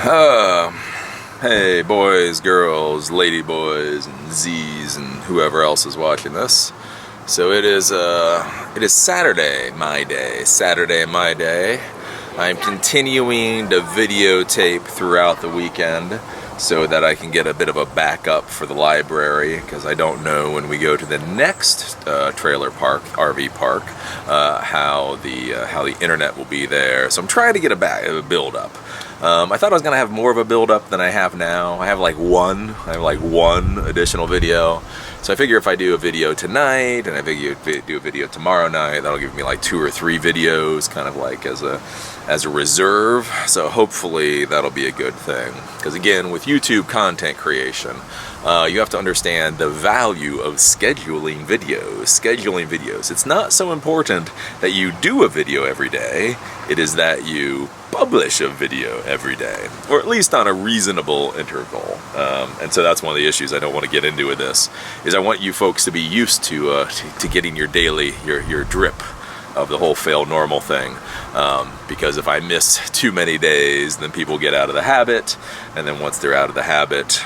Hey boys, girls, lady boys, and Z's, and whoever else is watching this. So it is Saturday, my day. I'm continuing to videotape throughout the weekend so that I can get a bit of a backup for the library, because I don't know when we go to the next trailer park, RV park, how the internet will be there. So I'm trying to get a build up. I thought I was gonna have more of a build up than I have now. I have like one additional video. So I figure if I do a video tonight and I figure do a video tomorrow night, that'll give me like 2 or 3 videos, kind of like as a reserve. So hopefully that'll be a good thing. Because again, with YouTube content creation, you have to understand the value of scheduling videos. It's not so important that you do a video every day. It is that you publish a video every day, or at least on a reasonable interval. And so that's one of the issues I don't want to get into with this, is I want you folks to be used to getting your daily, your drip of the whole fail normal thing. Because if I miss too many days, then people get out of the habit, and then once they're out of the habit,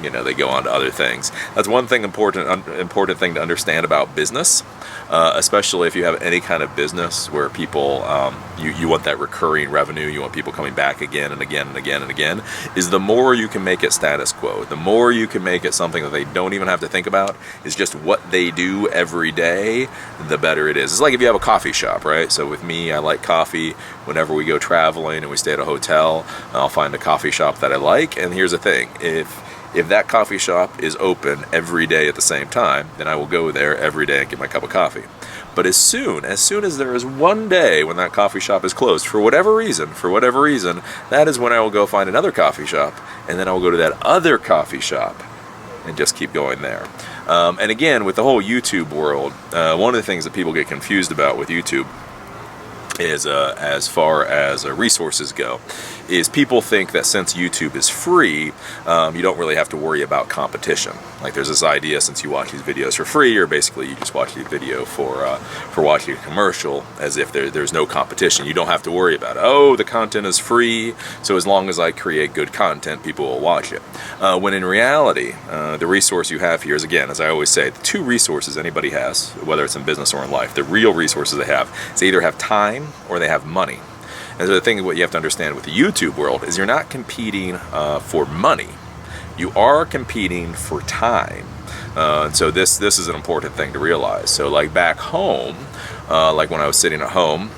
you know, they go on to other things. That's one thing important thing to understand about business, especially if you have any kind of business where people, you want that recurring revenue, you want people coming back again and again and again and again, is the more you can make it status quo, the more you can make it something that they don't even have to think about, is just what they do every day, the better it is. It's like if you have a coffee shop, right? So with me, I like coffee. Whenever we go traveling and we stay at a hotel, I'll find a coffee shop that I like. And here's the thing, if that coffee shop is open every day at the same time, then I will go there every day and get my cup of coffee. But as soon as there is one day when that coffee shop is closed, for whatever reason, that is when I will go find another coffee shop, and then I will go to that other coffee shop and just keep going there. And again, with the whole YouTube world, one of the things that people get confused about with YouTube is, as far as resources go, is people think that since YouTube is free, you don't really have to worry about competition. Like there's this idea, since you watch these videos for free, or basically you just watch the video for watching a commercial, as if there's no competition. You don't have to worry about it. Oh, the content is free, so as long as I create good content, people will watch it. When in reality, the resource you have here is, again, as I always say, the 2 resources anybody has, whether it's in business or in life, the real resources they have, is they either have time or they have money. And so the thing, what you have to understand with the YouTube world, is you're not competing for money. You are competing for time. And so this is an important thing to realize. So like back home, like when I was sitting at home,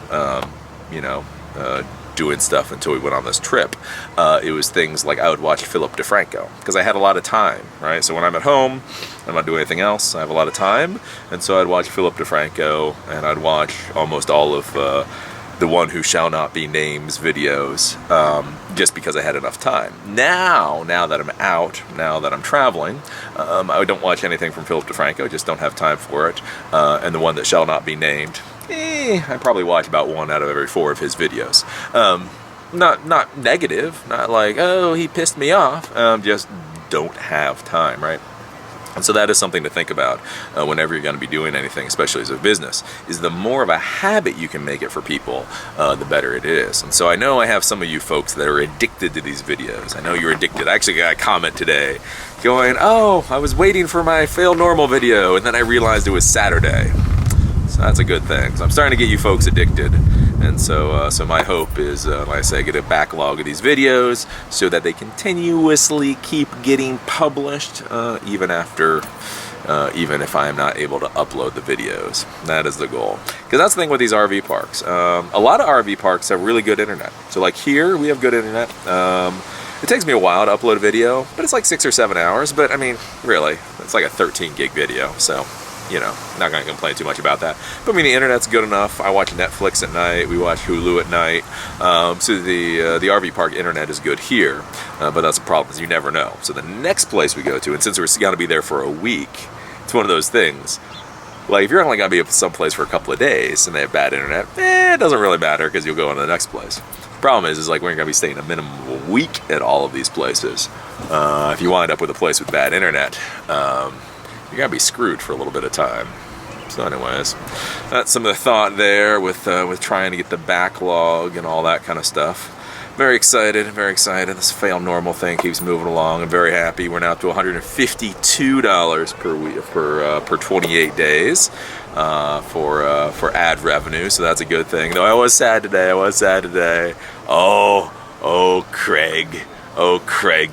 doing stuff until we went on this trip, it was things like I would watch Philip DeFranco, because I had a lot of time, right? So when I'm at home, I'm not doing anything else, I have a lot of time, and so I'd watch Philip DeFranco, and I'd watch almost all of the One Who Shall Not Be Named's videos, just because I had enough time. Now that I'm out, now that I'm traveling, I don't watch anything from Philip DeFranco, just don't have time for it. And the One That Shall Not Be Named, I probably watch about 1 out of every 4 of his videos. Not negative, not like, oh, he pissed me off, just don't have time, right? And so that is something to think about whenever you're going to be doing anything, especially as a business, is the more of a habit you can make it for people, the better it is. And so I know I have some of you folks that are addicted to these videos. I know you're addicted. I actually got a comment today going, oh, I was waiting for my fail normal video, and then I realized it was Saturday. So that's a good thing. So I'm starting to get you folks addicted. And so my hope is, like I say, get a backlog of these videos so that they continuously keep getting published, even if I am not able to upload the videos. That is the goal. Because that's the thing with these RV parks. A lot of RV parks have really good internet. So like here, we have good internet. It takes me a while to upload a video, but it's like 6 or 7 hours. But I mean, really, it's like a 13 gig video. So, you know, not going to complain too much about that. But I mean, the internet's good enough. I watch Netflix at night. We watch Hulu at night. So the RV park internet is good here. But that's the problem, is you never know. So the next place we go to, and since we're going to be there for a week, it's one of those things. Like if you're only going to be someplace for a couple of days and they have bad internet, it doesn't really matter, because you'll go on to the next place. The problem is like we're going to be staying a minimum of a week at all of these places. If you wind up with a place with bad internet, you're going to be screwed for a little bit of time. So anyways, that's some of the thought there with trying to get the backlog and all that kind of stuff. Very excited, very excited. This Fail Normal thing keeps moving along. I'm very happy. We're now up to $152 per week per 28 days for ad revenue. So that's a good thing. Though I was sad today. Oh, Craig,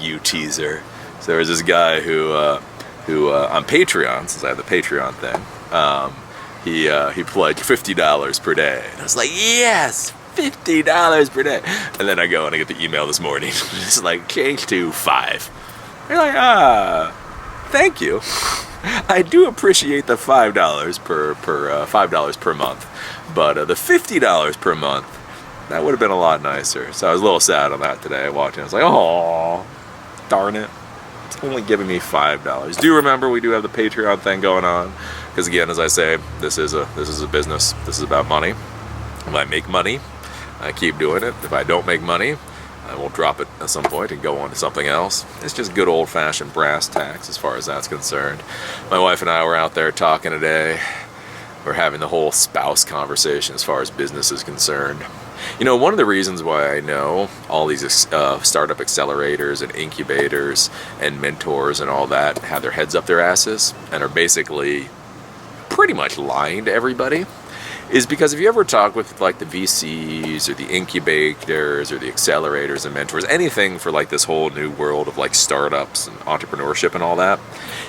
you teaser. So there was this guy who on Patreon, since I have the Patreon thing, he pledged $50 per day, and I was like, yes. $50 per day. And then I go and I get the email this morning. It's like, change to 5. You're like, thank you. I do appreciate the $5 per $5 per month. But the $50 per month, that would have been a lot nicer. So I was a little sad on that today. I walked in, I was like, oh, darn it. It's only giving me $5. Do remember we do have the Patreon thing going on. Because again, as I say, this is a business. This is about money. If I make money, I keep doing it. If I don't make money, I will drop it at some point and go on to something else. It's just good old-fashioned brass tacks as far as that's concerned. My wife and I were out there talking today. We're having the whole spouse conversation as far as business is concerned. You know, one of the reasons why I know all these startup accelerators and incubators and mentors and all that have their heads up their asses and are basically pretty much lying to everybody is because if you ever talk with like the VCs or the incubators or the accelerators and mentors, anything for like this whole new world of like startups and entrepreneurship and all that,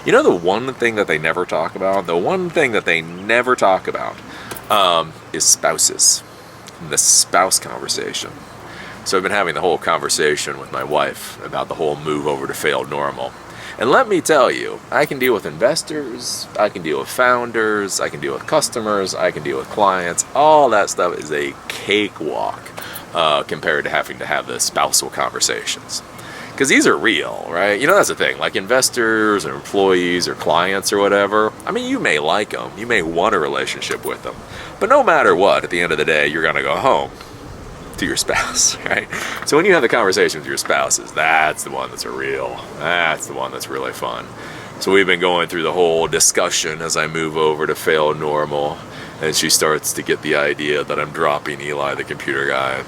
you know the one thing that they never talk about? The one thing that they never talk about is spouses. The spouse conversation. So I've been having the whole conversation with my wife about the whole move over to Fail Normal. And let me tell you, I can deal with investors, I can deal with founders, I can deal with customers, I can deal with clients. All that stuff is a cakewalk compared to having to have the spousal conversations. Because these are real, right? You know, that's the thing. Like investors or employees or clients or whatever, I mean, you may like them, you may want a relationship with them. But no matter what, at the end of the day, you're going to go home to your spouse, right? So when you have the conversation with your spouses, that's the one that's real. That's the one that's really fun. So we've been going through the whole discussion as I move over to Fail Normal, and she starts to get the idea that I'm dropping Eli the computer guy.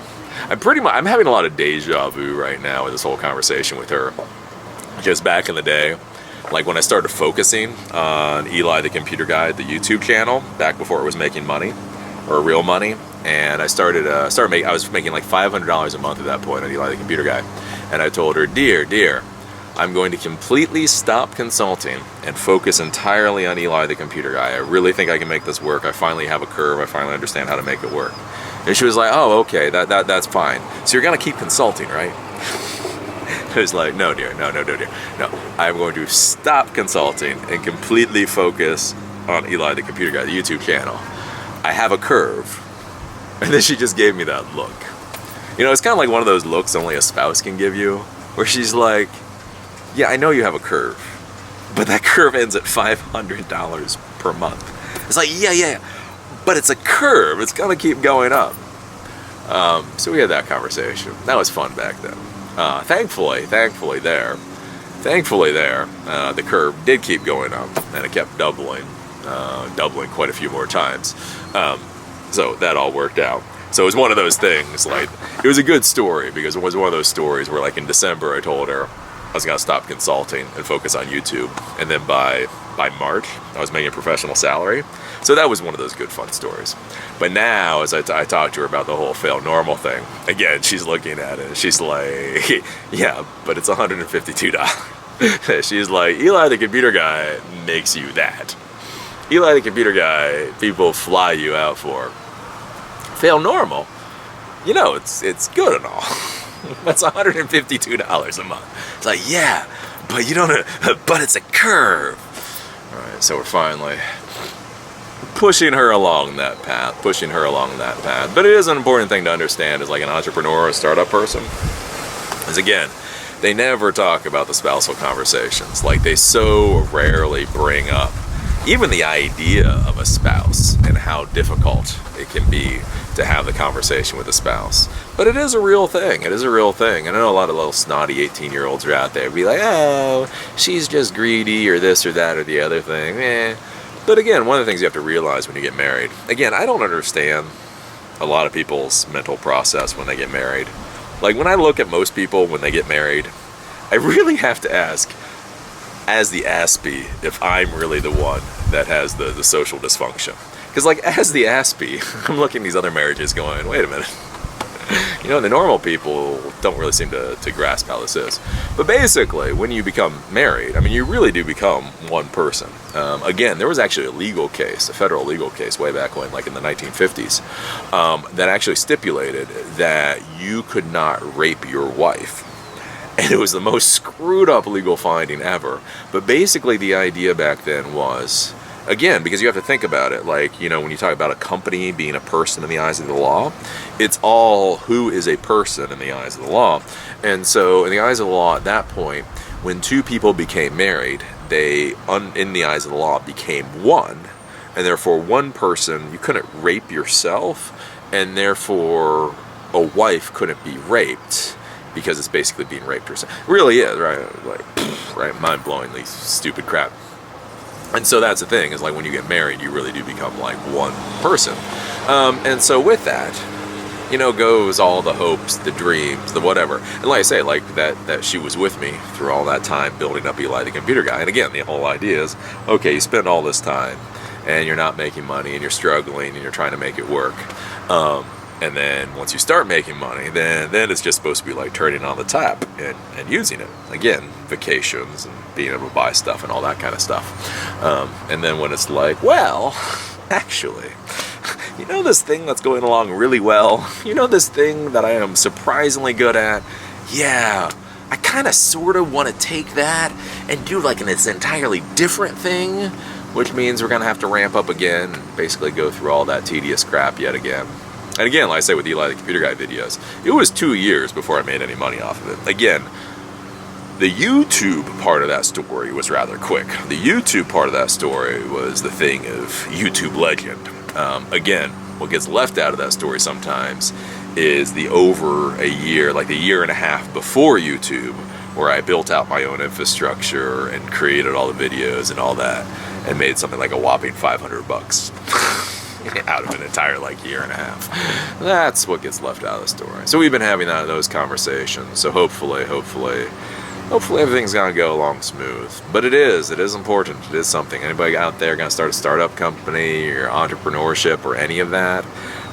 I'm having a lot of deja vu right now with this whole conversation with her. Just back in the day, like when I started focusing on Eli the computer guy at the YouTube channel, back before it was making money, or real money, and I I was making like $500 a month at that point on Eli the computer guy, and I told her, dear, I'm going to completely stop consulting and focus entirely on Eli the computer guy. I really think I can make this work. I finally have a curve. I finally understand how to make it work. And she was like, oh, okay, that's fine. So you're gonna keep consulting, right? I was like, no, dear, no. I'm going to stop consulting and completely focus on Eli the computer guy, the YouTube channel. I have a curve. And then she just gave me that look. You know, it's kind of like one of those looks only a spouse can give you, where she's like, yeah, I know you have a curve, but that curve ends at $500 per month. It's like, yeah, but it's a curve. It's gonna keep going up. So we had that conversation. That was fun back then. Thankfully there, the curve did keep going up, and it kept doubling quite a few more times. So that all worked out. So it was one of those things, like, it was a good story, because it was one of those stories where, like, in December I told her I was going to stop consulting and focus on YouTube, and then by March I was making a professional salary. So that was one of those good fun stories. But now, as I talked to her about the whole Fail Normal thing, again, she's looking at it, and she's like, yeah, but it's $152. She's like, Eli the computer guy makes you that. Eli the computer guy, people fly you out for. Fail Normal, you know, it's good and all. That's $152 a month. It's like, yeah, but you don't, but it's a curve. All right, so we're finally pushing her along that path. But it is an important thing to understand as like an entrepreneur or a startup person. Is again, they never talk about the spousal conversations. Like, they so rarely bring up even the idea of a spouse and how difficult it can be to have the conversation with a spouse. But it is a real thing. I know a lot of little snotty 18-year-olds are out there be like, oh, she's just greedy or this or that or the other thing. But again, one of the things you have to realize when you get married, again, I don't understand a lot of people's mental process when they get married. Like when I look at most people when they get married, I really have to ask, as the Aspie, if I'm really the one that has the social dysfunction. Because like as the Aspie, I'm looking at these other marriages going, wait a minute. You know, the normal people don't really seem to grasp how this is. But basically, when you become married, I mean, you really do become one person. Again, there was actually a legal case, a federal legal case way back when, like in the 1950s, that actually stipulated that you could not rape your wife. And it was the most screwed up legal finding ever. But basically the idea back then was, again, because you have to think about it, like, you know, when you talk about a company being a person in the eyes of the law, it's all who is a person in the eyes of the law. And so in the eyes of the law at that point, when two people became married, they, in the eyes of the law, became one. And therefore one person, you couldn't rape yourself, and therefore a wife couldn't be raped, because it's basically being raped herself. It really is, right? Like, right, mind-blowingly stupid crap. And so that's the thing, is like when you get married, you really do become like one person. And so with that, you know, goes all the hopes, the dreams, the whatever. And like I say, like that she was with me through all that time building up Eli the Computer Guy. And again, the whole idea is, okay, you spend all this time and you're not making money and you're struggling and you're trying to make it work. And then once you start making money, then it's just supposed to be like turning on the tap and using it. Again, vacations and being able to buy stuff and all that kind of stuff. And then when it's like, well, actually, you know this thing that's going along really well? You know this thing that I am surprisingly good at? Yeah, I kind of sort of want to take that and do like this entirely different thing, which means we're going to have to ramp up again and basically go through all that tedious crap yet again. And again, like I say with Eli the Computer Guy videos, it was 2 years before I made any money off of it. Again, the YouTube part of that story was rather quick. The YouTube part of that story was the thing of YouTube legend. Again, what gets left out of that story sometimes is the over a year, like the year and a half before YouTube, where I built out my own infrastructure and created all the videos and all that, and made something like a whopping $500 out of an entire like year and a half. That's what gets left out of the story. So we've been having those conversations. So hopefully everything's gonna go along smooth. But it is important. It is something. Anybody out there gonna start a startup company or entrepreneurship or any of that,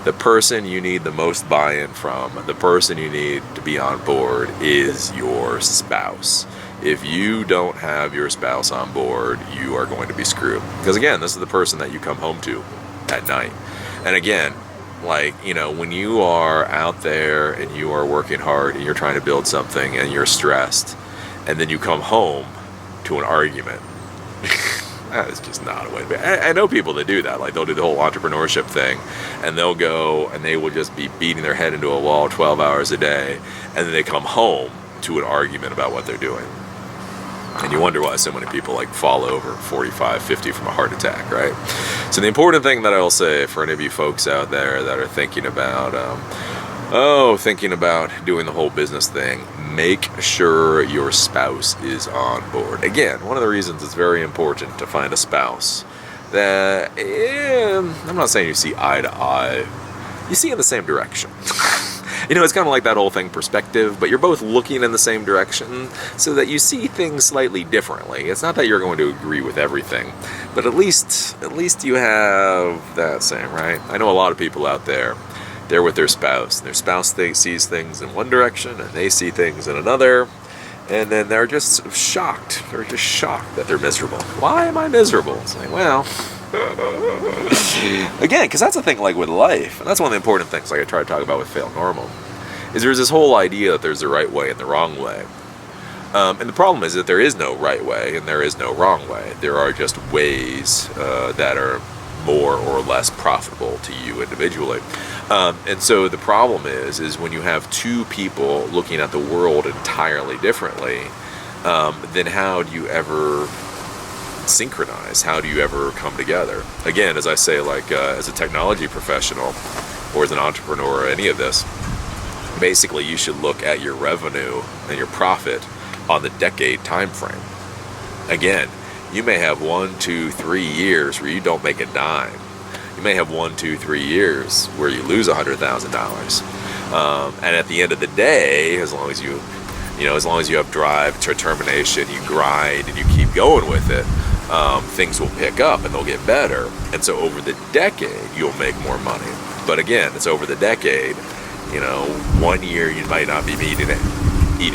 the person you need the most buy-in from, the person you need to be on board is your spouse. If you don't have your spouse on board, you are going to be screwed. Because again, this is the person that you come home to at night. And again, like, you know, when you are out there and you are working hard and you're trying to build something and you're stressed, and then you come home to an argument, that is just not a way to be. I know people that do that. Like, they'll do the whole entrepreneurship thing, and they'll go and they will just be beating their head into a wall 12 hours a day, and then they come home to an argument about what they're doing. And you wonder why so many people like fall over 45, 50 from a heart attack, right? So the important thing that I will say for any of you folks out there that are thinking about, doing the whole business thing, make sure your spouse is on board. Again, one of the reasons it's very important to find a spouse that, I'm not saying you see eye to eye, you see in the same direction. You know, it's kind of like that whole thing, perspective, but you're both looking in the same direction so that you see things slightly differently. It's not that you're going to agree with everything, but at least you have that same, right? I know a lot of people out there, they're with their spouse, and their spouse sees things in one direction, and they see things in another, and then they're just shocked. They're just shocked that they're miserable. Why am I miserable? It's like, well, again, because that's the thing, like with life, and that's one of the important things, like I try to talk about with Fail Normal, is there's this whole idea that there's the right way and the wrong way. And the problem is that there is no right way and there is no wrong way. There are just ways that are more or less profitable to you individually. And so the problem is when you have two people looking at the world entirely differently, then how do you ever synchronize? How do you ever come together? Again, as I say, like as a technology professional or as an entrepreneur or any of this, basically you should look at your revenue and your profit on the decade time frame. Again, you may have 1, 2, 3 years where you don't make a dime. You may have 1, 2, 3 years where you lose $100,000. And at the end of the day, as long as you have drive, determination, you grind, and you keep going with it, things will pick up and they'll get better. And so over the decade, you'll make more money. But again, it's over the decade. 1 year you might not be eating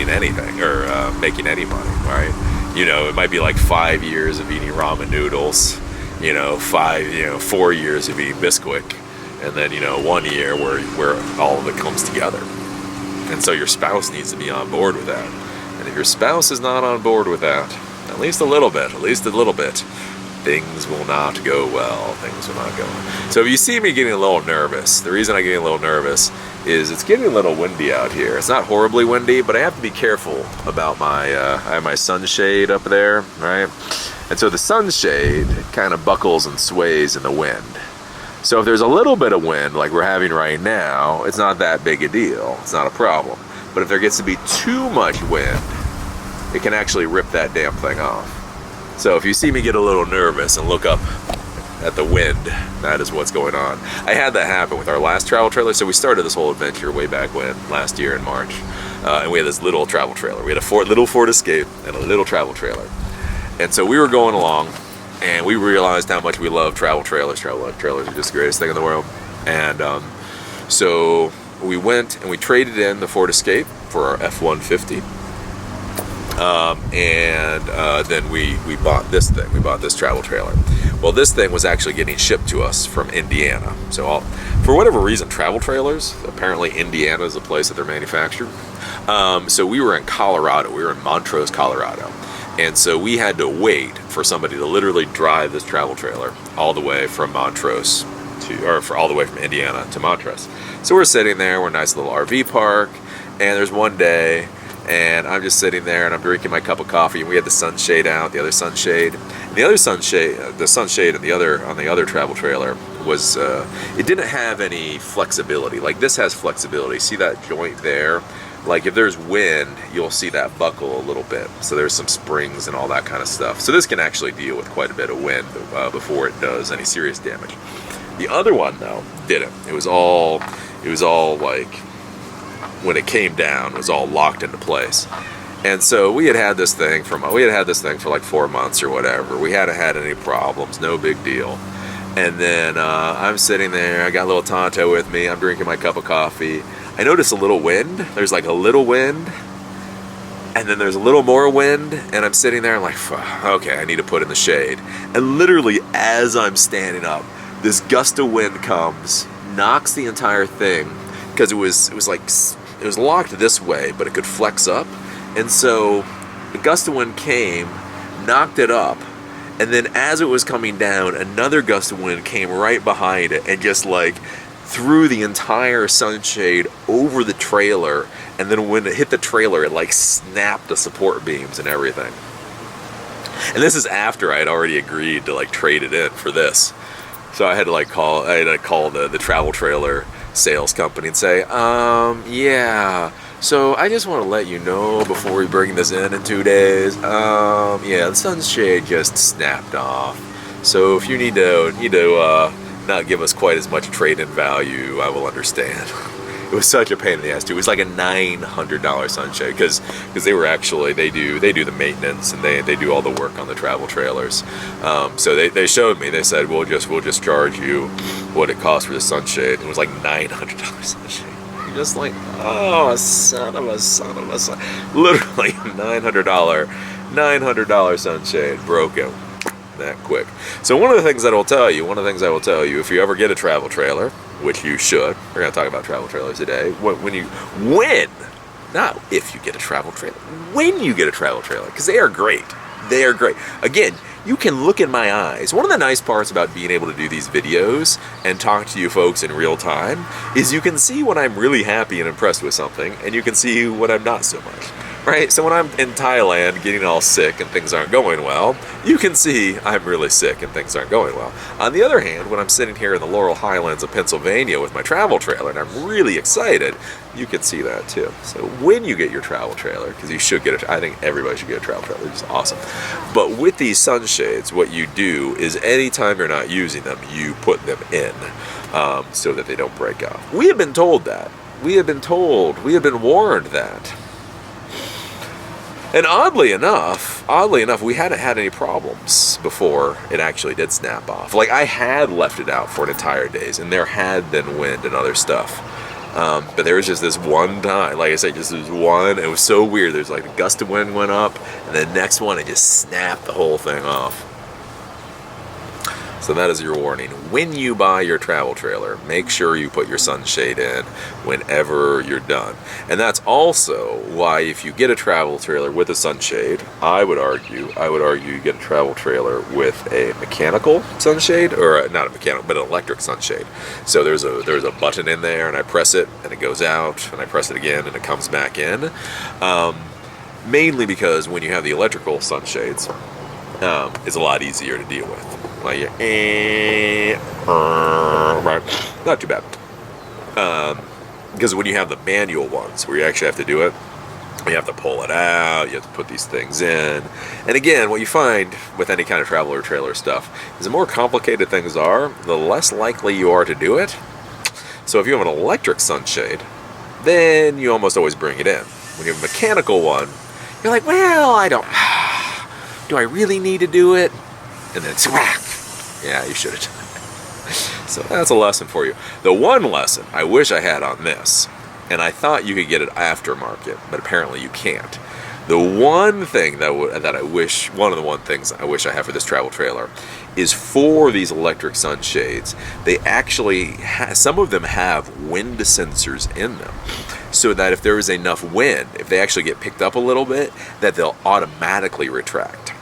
anything or making any money, right? It might be like 5 years of eating ramen noodles, 4 years of eating Bisquick, and then 1 year where all of it comes together. And so your spouse needs to be on board with that. And if your spouse is not on board with that, at least a little bit, things will not go well. Things will not go well. So if you see me getting a little nervous, the reason I'm getting a little nervous is it's getting a little windy out here. It's not horribly windy, but I have to be careful about I have my sunshade up there, right? And so the sunshade kind of buckles and sways in the wind. So if there's a little bit of wind like we're having right now, it's not that big a deal. It's not a problem. But if there gets to be too much wind, it can actually rip that damn thing off. So if you see me get a little nervous and look up at the wind, that is what's going on. I had that happen with our last travel trailer. So we started this whole adventure way back when, last year in March. And we had this little travel trailer. We had a little Ford Escape and a little travel trailer. And so we were going along, and we realized how much we love travel trailers. Travel trailers are just the greatest thing in the world. And so we went and we traded in the Ford Escape for our F-150. Then we bought this thing. We bought this travel trailer. Well, this thing was actually getting shipped to us from Indiana. So for whatever reason, travel trailers, apparently Indiana is the place that they're manufactured. So we were in Colorado. We were in Montrose, Colorado. And so we had to wait for somebody to literally drive this travel trailer all the way from all the way from Indiana to Montrose. So we're sitting there, we're in a nice little RV park, and there's one day, and I'm just sitting there and I'm drinking my cup of coffee, and we had the sunshade out, the other sunshade. And the sunshade on the other travel trailer was, it didn't have any flexibility. Like this has flexibility. See that joint there? Like if there's wind, you'll see that buckle a little bit. So there's some springs and all that kind of stuff. So this can actually deal with quite a bit of wind before it does any serious damage. The other one though, didn't. It was all like, when it came down, it was all locked into place. And so we had this thing for like 4 months or whatever. We hadn't had any problems, no big deal. And then I'm sitting there, I got a little Tonto with me, I'm drinking my cup of coffee. I notice a little wind. There's like a little wind, and then there's a little more wind, and I'm sitting there, I'm like, okay, I need to put in the shade. And literally, as I'm standing up, this gust of wind comes, knocks the entire thing, because it was locked this way, but it could flex up. And so the gust of wind came, knocked it up, and then as it was coming down, another gust of wind came right behind it and just like threw the entire sunshade over the trailer, and then when it hit the trailer, it like snapped the support beams and everything. And this is after I had already agreed to like trade it in for this. So I had to call the travel trailer sales company and say, yeah, so I just want to let you know before we bring this in 2 days, yeah, the sunshade just snapped off. So if you need to not give us quite as much trade-in value, I will understand. It was such a pain in the ass too. It was like a $900 sunshade because they do the maintenance and they do all the work on the travel trailers. So they showed me. They said we'll just charge you what it costs for the sunshade. It was like $900 sunshade. You're just like, oh, son of a. Literally $900 sunshade broken that quick. So one of the things I will tell you, if you ever get a travel trailer, which you should, we're going to talk about travel trailers today, not if you get a travel trailer, when you get a travel trailer, because they are great. Again, you can look in my eyes. One of the nice parts about being able to do these videos and talk to you folks in real time is you can see when I'm really happy and impressed with something, and you can see when I'm not so much. right? So when I'm in Thailand getting all sick and things aren't going well, you can see I'm really sick and things aren't going well. On the other hand, when I'm sitting here in the Laurel Highlands of Pennsylvania with my travel trailer and I'm really excited, you can see that too. So when you get your travel trailer, because you should get it, I think everybody should get a travel trailer, it's awesome. But with these sunshades, what you do is anytime you're not using them, you put them in so that they don't break off. We have been told that. We have been told, we have been warned that. And oddly enough, we hadn't had any problems before it actually did snap off. Like, I had left it out for an entire days, and there had been wind and other stuff. But there was just this one time, like I said, just this one, it was so weird. There's like a gust of wind went up, and the next one, it just snapped the whole thing off. So that is your warning. When you buy your travel trailer, make sure you put your sunshade in whenever you're done. And that's also why if you get a travel trailer with a sunshade, I would argue you get a travel trailer with a mechanical sunshade, or not a mechanical, but an electric sunshade. So there's a button in there, and I press it, and it goes out, and I press it again, and it comes back in. Mainly because when you have the electrical sunshades, it's a lot easier to deal with. Like, not too bad. Because when you have the manual ones, where you actually have to do it, you have to pull it out, you have to put these things in. And again, what you find with any kind of travel or trailer stuff is the more complicated things are, the less likely you are to do it. So if you have an electric sunshade, then you almost always bring it in. When you have a mechanical one, you're like, well, do I really need to do it? And then it's whack. Yeah, you should have done it. So that's a lesson for you. The one lesson I wish I had on this, and I thought you could get it aftermarket, but apparently you can't. The one thing one of the one things I wish I had for this travel trailer is for these electric sunshades, they actually, some of them have wind sensors in them. So that if there is enough wind, if they actually get picked up a little bit, that they'll automatically retract.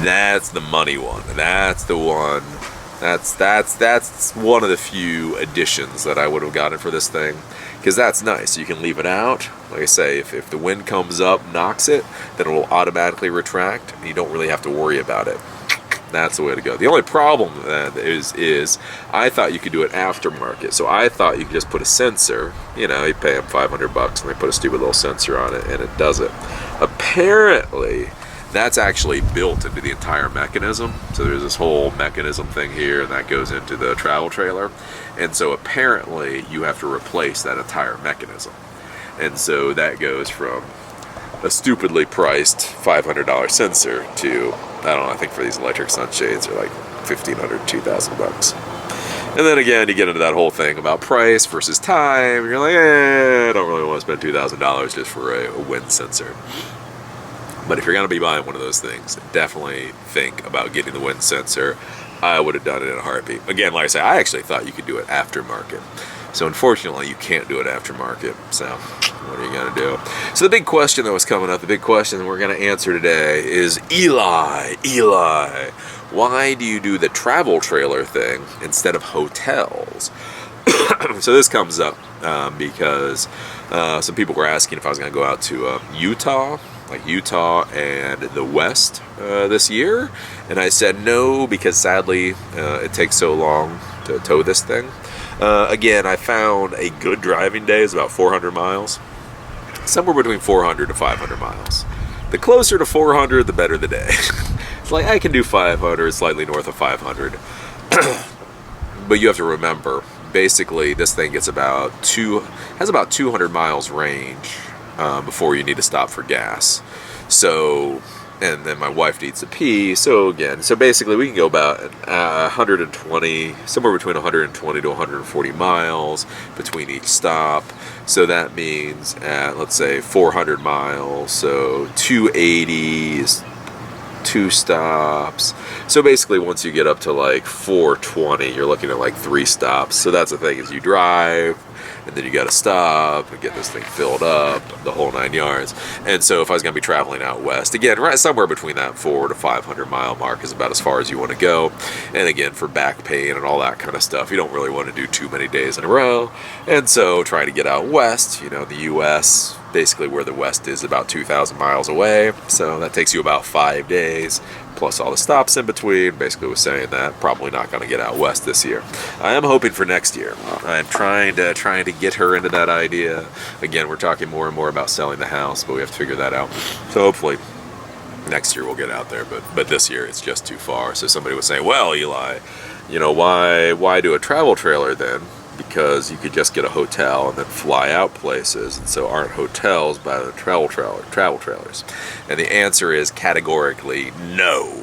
That's the money one. That's the one. That's one of the few additions that I would have gotten for this thing, because that's nice. You can leave it out. Like I say, if the wind comes up, knocks it, then it will automatically retract, and you don't really have to worry about it. That's the way to go. The only problem is I thought you could do it aftermarket. So I thought you could just put a sensor, you pay them $500 and they put a stupid little sensor on it and it does it. Apparently, that's actually built into the entire mechanism. So there's this whole mechanism thing here, and that goes into the travel trailer. And so apparently you have to replace that entire mechanism. And so that goes from a stupidly priced $500 sensor to, I think for these electric sunshades are like $1,500, $2,000. And then again, you get into that whole thing about price versus time. You're like, I don't really want to spend $2,000 just for a wind sensor. But if you're going to be buying one of those things, definitely think about getting the wind sensor. I would have done it in a heartbeat. Again, like I say, I actually thought you could do it aftermarket. So unfortunately, you can't do it aftermarket. So what are you going to do? So the big question that was coming up, the big question that we're going to answer today is, Eli, why do you do the travel trailer thing instead of hotels? So this comes up because some people were asking if I was going to go out to Utah and the West this year. And I said no, because sadly it takes so long to tow this thing. Again, I found a good driving day is about 400 miles. Somewhere between 400 to 500 miles. The closer to 400, the better the day. It's like I can do 500, slightly north of 500. But you have to remember, basically this thing gets has about 200 miles range before you need to stop for gas. So, and then my wife needs to pee. So basically we can go about 120, somewhere between 120 to 140 miles between each stop. So that means at, let's say, 400 miles, so 280 is 2 stops. So basically once you get up to like 420, you're looking at like 3 stops. So that's the thing, is you drive, and then you got to stop and get this thing filled up, the whole 9 yards. And so if I was going to be traveling out west, again, right somewhere between that 400 to 500 mile mark is about as far as you want to go. And again, for back pain and all that kind of stuff, you don't really want to do too many days in a row. And so trying to get out west, the U.S., basically where the west is about 2,000 miles away, so that takes you about 5 days, plus all the stops in between. Basically was saying that probably not going to get out west this year. I am hoping for next year. I'm trying to get her into that idea. Again, we're talking more and more about selling the house, but we have to figure that out. So hopefully next year we'll get out there, but this year it's just too far. So somebody was saying, well, Eli, why do a travel trailer then? Because you could just get a hotel and then fly out places, and so aren't hotels by the travel trailers? And the answer is categorically no.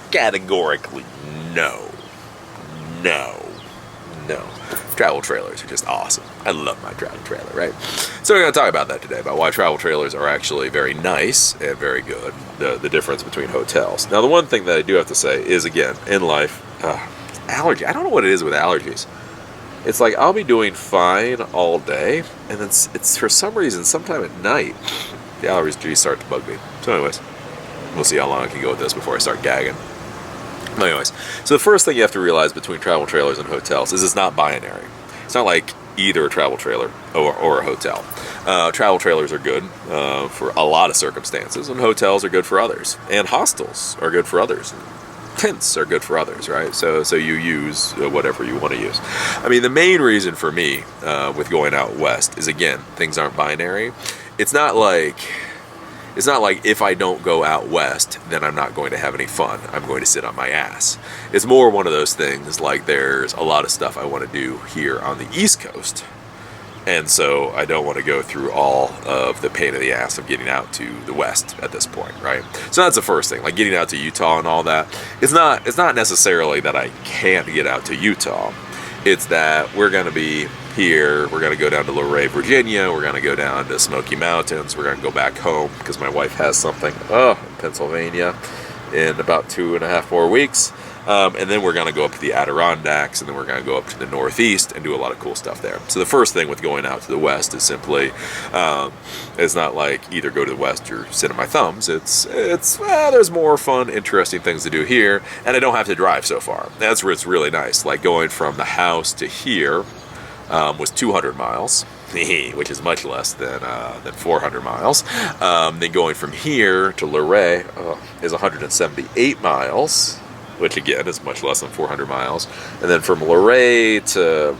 Categorically no. Travel trailers are just awesome. I love my travel trailer, right? So we're going to talk about that today, about why travel trailers are actually very nice and very good, the difference between hotels. Now, the one thing that I do have to say is, again, in life, allergy. I don't know what it is with allergies. It's like I'll be doing fine all day, and then it's for some reason sometime at night the allergies start to bug me. So anyways, we'll see how long I can go with this before I start gagging. Anyways, so the first thing you have to realize between travel trailers and hotels is it's not binary. It's not like either a travel trailer or a hotel. Travel trailers are good for a lot of circumstances, and hotels are good for others, and hostels are good for others. Tents are good for others, right? So you use whatever you want to use. I mean, the main reason for me with going out west is, again, things aren't binary. It's not like if I don't go out west, then I'm not going to have any fun. I'm going to sit on my ass. It's more one of those things like there's a lot of stuff I want to do here on the East Coast. And so I don't want to go through all of the pain in the ass of getting out to the west at this point, right? So that's the first thing, like getting out to Utah and all that. It's not necessarily that I can't get out to Utah. It's that we're going to be here. We're going to go down to Luray, Virginia. We're going to go down to Smoky Mountains. We're going to go back home because my wife has something in Pennsylvania in about 2.5 more weeks. And then we're going to go up to the Adirondacks, and then we're going to go up to the Northeast and do a lot of cool stuff there. So the first thing with going out to the West is simply, it's not like either go to the West or sit on my thumbs. There's more fun, interesting things to do here, and I don't have to drive so far. That's where it's really nice. Like going from the house to here was 200 miles. Which is much less than 400 miles. Then going from here to Luray is 178 miles, which again is much less than 400 miles. And then from Luray to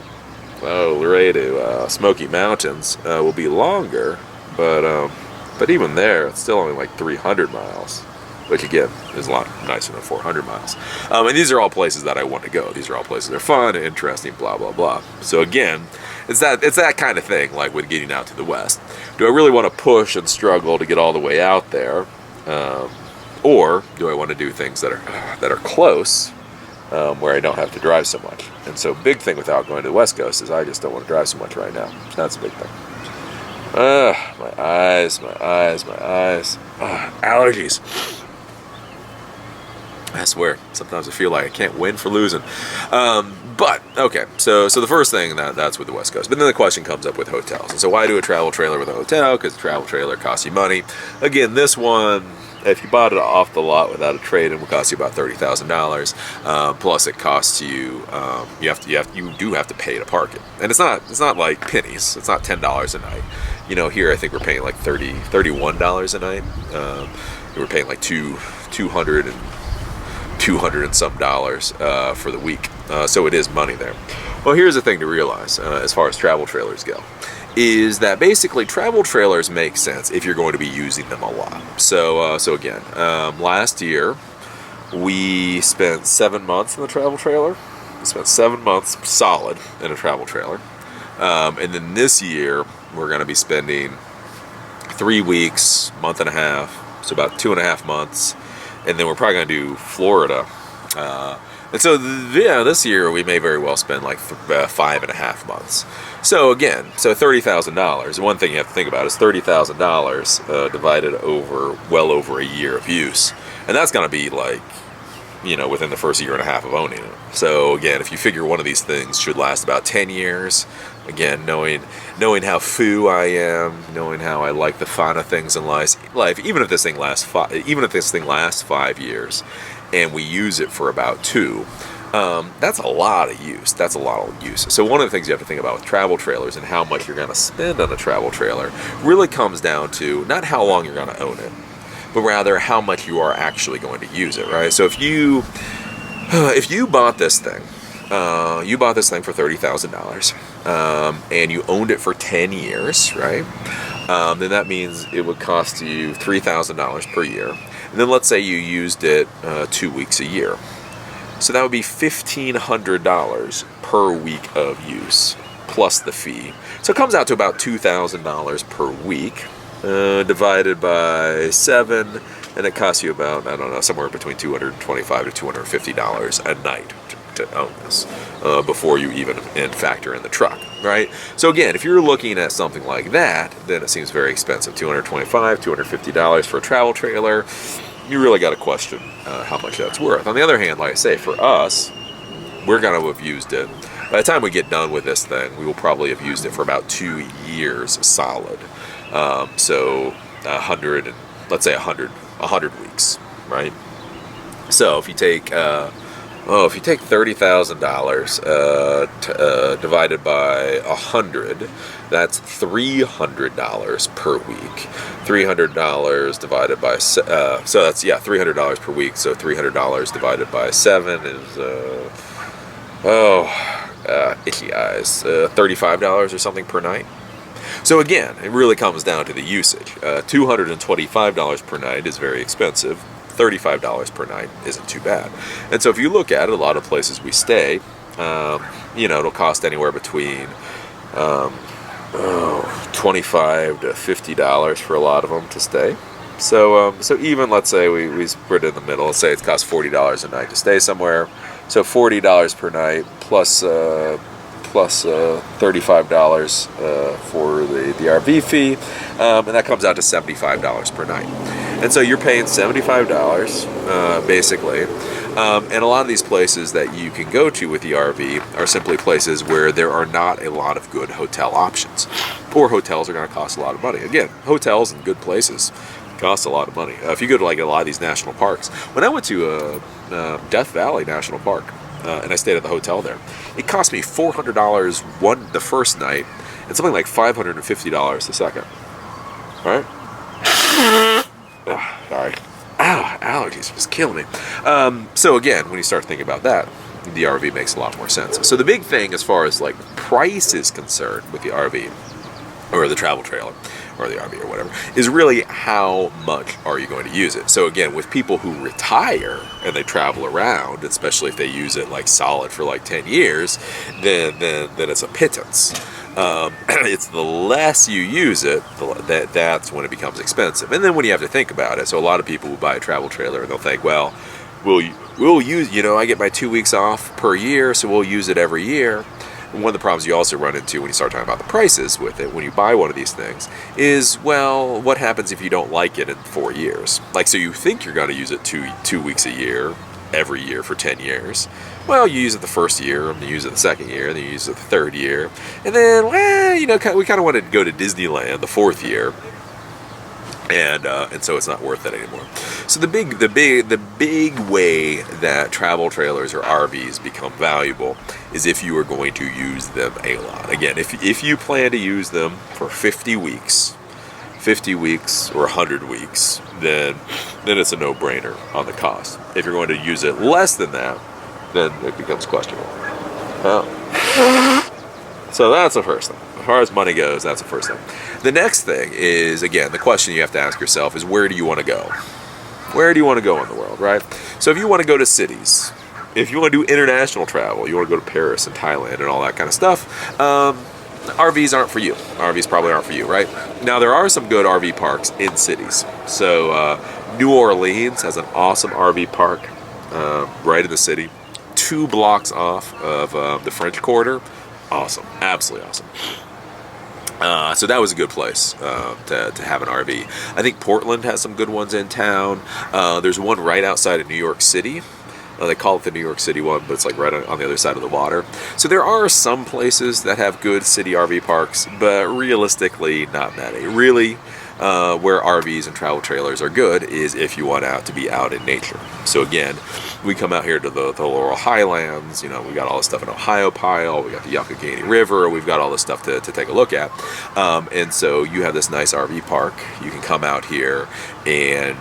Smoky Mountains will be longer, but even there, it's still only like 300 miles, which again is a lot nicer than 400 miles. And these are all places that I want to go. These are all places that are fun, interesting, blah, blah, blah. So again, it's that kind of thing, like with getting out to the West. Do I really want to push and struggle to get all the way out there? Or do I want to do things that are close, where I don't have to drive so much? And so big thing without going to the West Coast is I just don't want to drive so much right now. So that's a big thing. My eyes. Allergies. I swear, sometimes I feel like I can't win for losing. But, okay, so the first thing, that's with the West Coast. But then the question comes up with hotels. And so why do a travel trailer with a hotel? Because a travel trailer costs you money. Again, this one, if you bought it off the lot without a trade, it would cost you about $30,000. Plus, it costs you. You do have to pay to park it, and it's not like pennies. It's not $10 a night. Here I think we're paying like $31 a night. We're paying like $200 and some dollars for the week. So it is money there. Well, here's the thing to realize as far as travel trailers go. Is that basically travel trailers make sense if you're going to be using them a lot. So again, last year we spent 7 months in the travel trailer. We spent 7 months solid in a travel trailer. And then this year we're going to be spending 3 weeks, month and a half, so about 2.5 months. And then we're probably going to do Florida. And so, this year we may very well spend like 5.5 months. So again, $30,000. One thing you have to think about is $30,000 divided over well over a year of use. And that's going to be like, within the first 1.5 years of owning it. So again, if you figure one of these things should last about 10 years, Again, knowing how foo I am, knowing how I like the finer things in life. Even if this thing lasts 5 years, and we use it for about 2. That's a lot of use. That's a lot of use. So one of the things you have to think about with travel trailers and how much you're going to spend on a travel trailer really comes down to not how long you're going to own it, but rather how much you are actually going to use it, right? So if you bought this thing, for $30,000, and you owned it for 10 years, right? Then that means it would cost you $3,000 per year. And then let's say you used it 2 weeks a year. So that would be $1,500 per week of use, plus the fee. So it comes out to about $2,000 per week, divided by 7, and it costs you about, I don't know, somewhere between $225 to $250 a night to own this, before you even factor in the truck, right? So again, if you're looking at something like that, then it seems very expensive. $225, $250 for a travel trailer. You really got to question how much that's worth. On the other hand, like I say, for us, we're going to have used it. By the time we get done with this thing, we will probably have used it for about 2 years solid. So 100, let's say 100 weeks, right? So if you take $30,000 divided by 100, that's $300 per week. $300 divided by so that's $300 per week. So $300 divided by 7 is itchy eyes, $35 or something per night. So again, it really comes down to the usage. $225 per night is very expensive. $35 per night isn't too bad. And so if you look at it, a lot of places we stay, it'll cost anywhere between $25 to $50 for a lot of them to stay. So even, let's say we split it in the middle. Let's say it costs $40 a night to stay somewhere. So $40 per night plus $35 for the RV fee, and that comes out to $75 per night. And so you're paying $75 basically. And a lot of these places that you can go to with the RV are simply places where there are not a lot of good hotel options, or hotels are going to cost a lot of money. Again, hotels in good places cost a lot of money. If you go to like a lot of these national parks, when I went to Death Valley National Park, and I stayed at the hotel there, it cost me $400 the first night, and something like $550 the second. All right. Sorry. Ow, allergies just killing me. So again, when you start thinking about that, the RV makes a lot more sense. So the big thing as far as like price is concerned with the RV, or the travel trailer, or the RV, or whatever, is really how much are you going to use it. So again, with people who retire and they travel around, especially if they use it like solid for like 10 years, then it's a pittance. It's the less you use it, that's when it becomes expensive. And then when you have to think about it, so a lot of people will buy a travel trailer and they'll think, well, we'll use, I get my 2 weeks off per year, so we'll use it every year. And one of the problems you also run into when you start talking about the prices with it, when you buy one of these things, is, well, what happens if you don't like it in 4 years? Like, so you think you're going to use it two weeks a year, every year for 10 years. Well, you use it the first year, and you use it the second year, and then you use it the third year. And then, we kind of want to go to Disneyland the fourth year. And so it's not worth it anymore. So the big way that travel trailers or RVs become valuable is if you are going to use them a lot. Again, if you plan to use them for 50 weeks or 100 weeks, then it's a no-brainer on the cost. If you're going to use it less than that, then it becomes questionable. So that's the first thing. As far as money goes, that's the first thing. The next thing is, again, the question you have to ask yourself is, where do you want to go? Where do you want to go in the world, right? So if you want to go to cities, if you want to do international travel, you want to go to Paris and Thailand and all that kind of stuff, RVs aren't for you. RVs probably aren't for you, right? Now, there are some good RV parks in cities. So New Orleans has an awesome RV park right in the city, 2 blocks off of the French Quarter. Awesome. Absolutely awesome. So that was a good place to have an RV. I think Portland has some good ones in town. There's one right outside of New York City They call it the New York City one, but it's like right on the other side of the water. So there are some places that have good city RV parks, but realistically, not many. Really, where RVs and travel trailers are good is if you want out to be out in nature. So again, we come out here to the Laurel Highlands. You know, we got all this stuff in Ohiopyle. We got the Youghiogheny River. We've got all this stuff to take a look at. And so you have this nice RV park. You can come out here and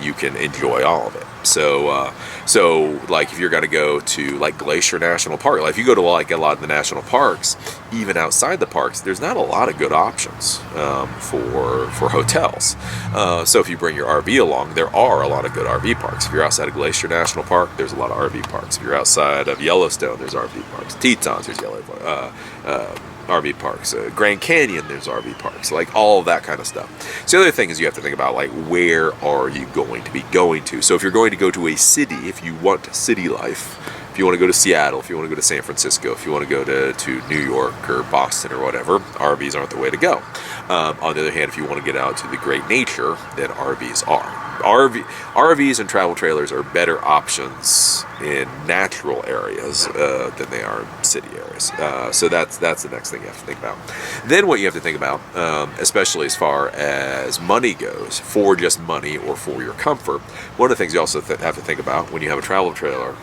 you can enjoy all of it. So like if you're going to go to like Glacier National Park, like if you go to like a lot of the national parks, even outside the parks, there's not a lot of good options for hotels. So if you bring your RV along, there are a lot of good RV parks. If you're outside of Glacier National Park, there's a lot of RV parks. If you're outside of Yellowstone, there's RV parks. Tetons, there's RV parks. Grand Canyon, there's RV parks. Like all of that kind of stuff. So the other thing is you have to think about like where are you going to be going to. So if you're going to go to a city, if you want city life, if you want to go to Seattle, if you want to go to San Francisco, if you want to go to New York or Boston or whatever, RVs aren't the way to go. On the other hand, if you want to get out to the great nature, then RVs are. RVs and travel trailers are better options in natural areas than they are in city areas. So that's the next thing you have to think about. Then what you have to think about, especially as far as money goes, for just money or for your comfort, one of the things you also have to think about when you have a travel trailer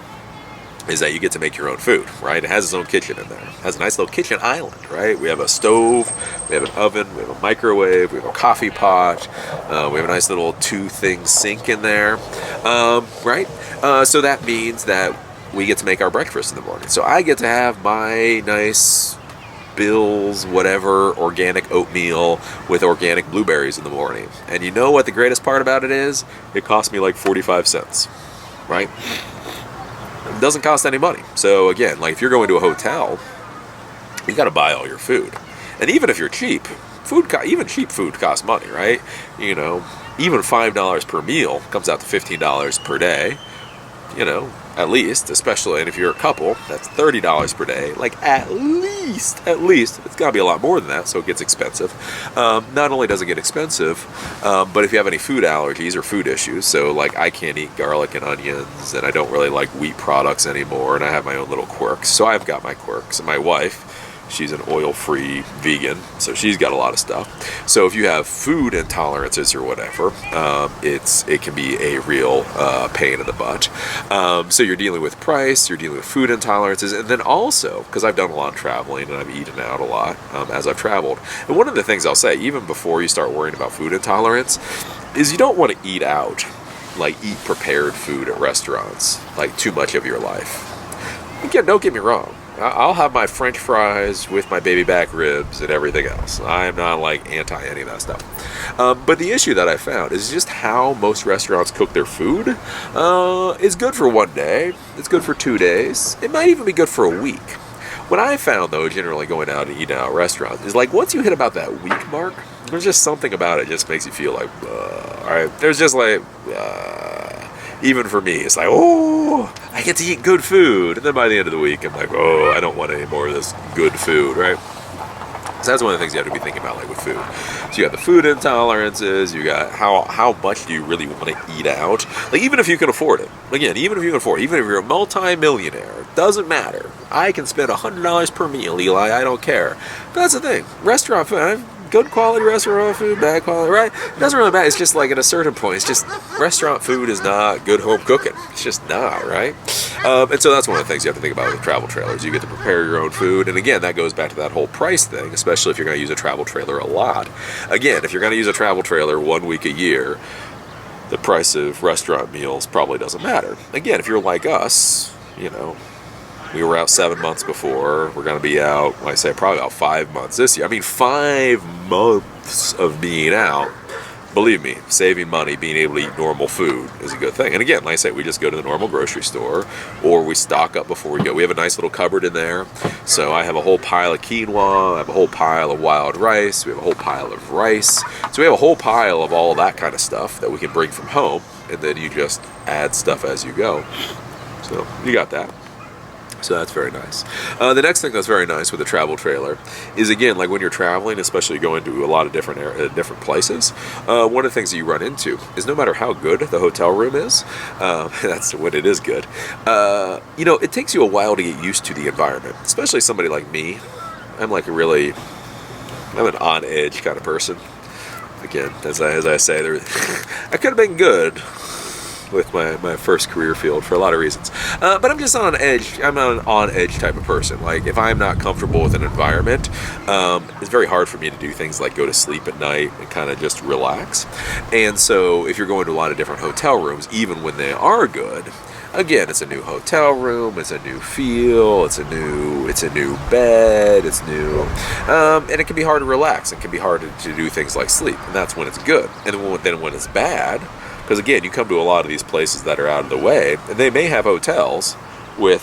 is that you get to make your own food, right? It has its own kitchen in there. It has a nice little kitchen island, right? We have a stove, we have an oven, we have a microwave, we have a coffee pot, we have a nice little 2-thing sink in there, right? So that means that we get to make our breakfast in the morning. So I get to have my nice Bill's whatever organic oatmeal with organic blueberries in the morning. And you know what the greatest part about it is? It cost me like 45 cents, right? It doesn't cost any money. So again, like if you're going to a hotel, you got to buy all your food. And even if you're cheap, even cheap food costs money, right? You know, even $5 per meal comes out to $15 per day. You know, at least, especially, and if you're a couple, that's $30 per day. Like at least, it's got to be a lot more than that, so it gets expensive. Not only does it get expensive, but if you have any food allergies or food issues, so like I can't eat garlic and onions, and I don't really like wheat products anymore, and I have my own little quirks. So I've got my quirks, and my wife, she's an oil-free vegan, so she's got a lot of stuff. So if you have food intolerances or whatever, it can be a real pain in the butt. So you're dealing with price, you're dealing with food intolerances, and then also, because I've done a lot of traveling and I've eaten out a lot as I've traveled, and one of the things I'll say, even before you start worrying about food intolerance, is you don't want to eat out, like eat prepared food at restaurants, like too much of your life. Again, don't get me wrong. I'll have my French fries with my baby back ribs and everything else. I am not like anti any of that stuff. But the issue that I found is just how most restaurants cook their food. It's good for one day. It's good for 2 days. It might even be good for a week. What I found, though, generally going out and eating out at restaurants, is like once you hit about that week mark, there's just something about it just makes you feel like, all right, there's just like, even for me, it's like, oh, I get to eat good food. And then by the end of the week, I'm like, oh, I don't want any more of this good food, right? So that's one of the things you have to be thinking about, like with food. So you got the food intolerances, you got how much do you really want to eat out? Like even if you can afford it. Again, even if you can afford it, even if you're a multi-millionaire, it doesn't matter. I can spend $100 per meal, Eli, I don't care. But that's the thing. Restaurant food, good quality restaurant food, bad quality, right? It doesn't really matter. It's just like at a certain point, it's just restaurant food is not good home cooking. It's just not, right? And so that's one of the things you have to think about with travel trailers. You get to prepare your own food. And again, that goes back to that whole price thing, especially if you're going to use a travel trailer a lot. Again, if you're going to use a travel trailer 1 week a year, the price of restaurant meals probably doesn't matter. Again, if you're like us, you know, we were out 7 months before. We're going to be out, like I say, probably about 5 months this year. I mean, 5 months of being out. Believe me, saving money, being able to eat normal food is a good thing. And again, like I say, we just go to the normal grocery store or we stock up before we go. We have a nice little cupboard in there. So I have a whole pile of quinoa. I have a whole pile of wild rice. We have a whole pile of rice. So we have a whole pile of all that kind of stuff that we can bring from home. And then you just add stuff as you go. So you got that. So that's very nice. The next thing that's very nice with a travel trailer is, again, like when you're traveling, especially going to a lot of different places, one of the things that you run into is no matter how good the hotel room is, that's when it is good, it takes you a while to get used to the environment, especially somebody like me. I'm an on-edge kind of person. Again, as I say, I could have been good with my first career field for a lot of reasons. But I'm just on edge. I'm not an on-edge type of person. Like, if I'm not comfortable with an environment, it's very hard for me to do things like go to sleep at night and kind of just relax. And so if you're going to a lot of different hotel rooms, even when they are good, again, it's a new hotel room, it's a new feel, it's a new bed, it's new, and it can be hard to relax. It can be hard to do things like sleep, and that's when it's good. And then when it's bad, because again, you come to a lot of these places that are out of the way, and they may have hotels that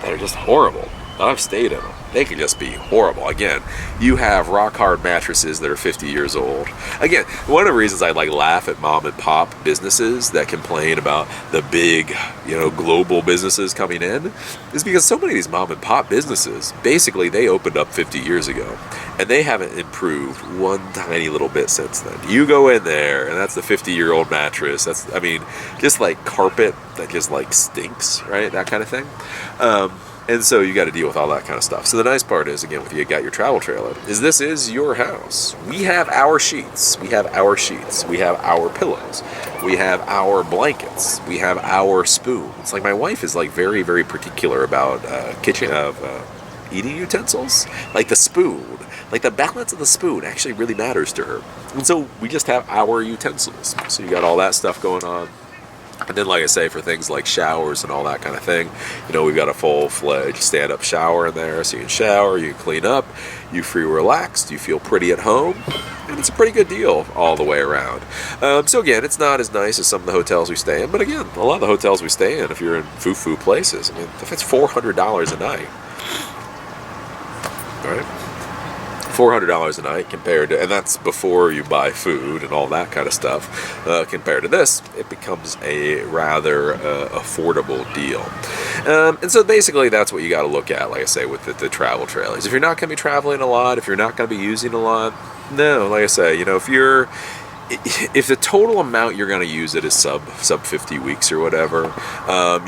are just horrible. I've stayed in them. They can just be horrible. Again, you have rock hard mattresses that are 50 years old. Again, one of the reasons I laugh at mom and pop businesses that complain about the big, global businesses coming in is because so many of these mom and pop businesses, basically they opened up 50 years ago and they haven't improved one tiny little bit since then. You go in there and that's the 50-year-old mattress. Just like carpet that just stinks, right? That kind of thing. And so you got to deal with all that kind of stuff. So the nice part is, again, with you got your travel trailer, is this is your house. We have our sheets. We have our sheets. We have our pillows. We have our blankets. We have our spoons. Like, my wife is very, very particular about eating utensils. Like the spoon. Like the balance of the spoon actually really matters to her. And so we just have our utensils. So you got all that stuff going on. And then, like I say, for things like showers and all that kind of thing, we've got a full-fledged stand-up shower in there, so you can shower, you can clean up, you feel relaxed, you feel pretty at home, and it's a pretty good deal all the way around. So again, it's not as nice as some of the hotels we stay in, but again, a lot of the hotels we stay in, if you're in foo-foo places, if it's $400 a night, all right? $400 a night compared to, and that's before you buy food and all that kind of stuff. Compared to this, it becomes a rather affordable deal. And so basically that's what you got to look at, like I say, with the travel trailers. If you're not going to be traveling a lot, if you're not going to be using a lot, no, like I say, if the total amount you're going to use it is sub 50 weeks or whatever,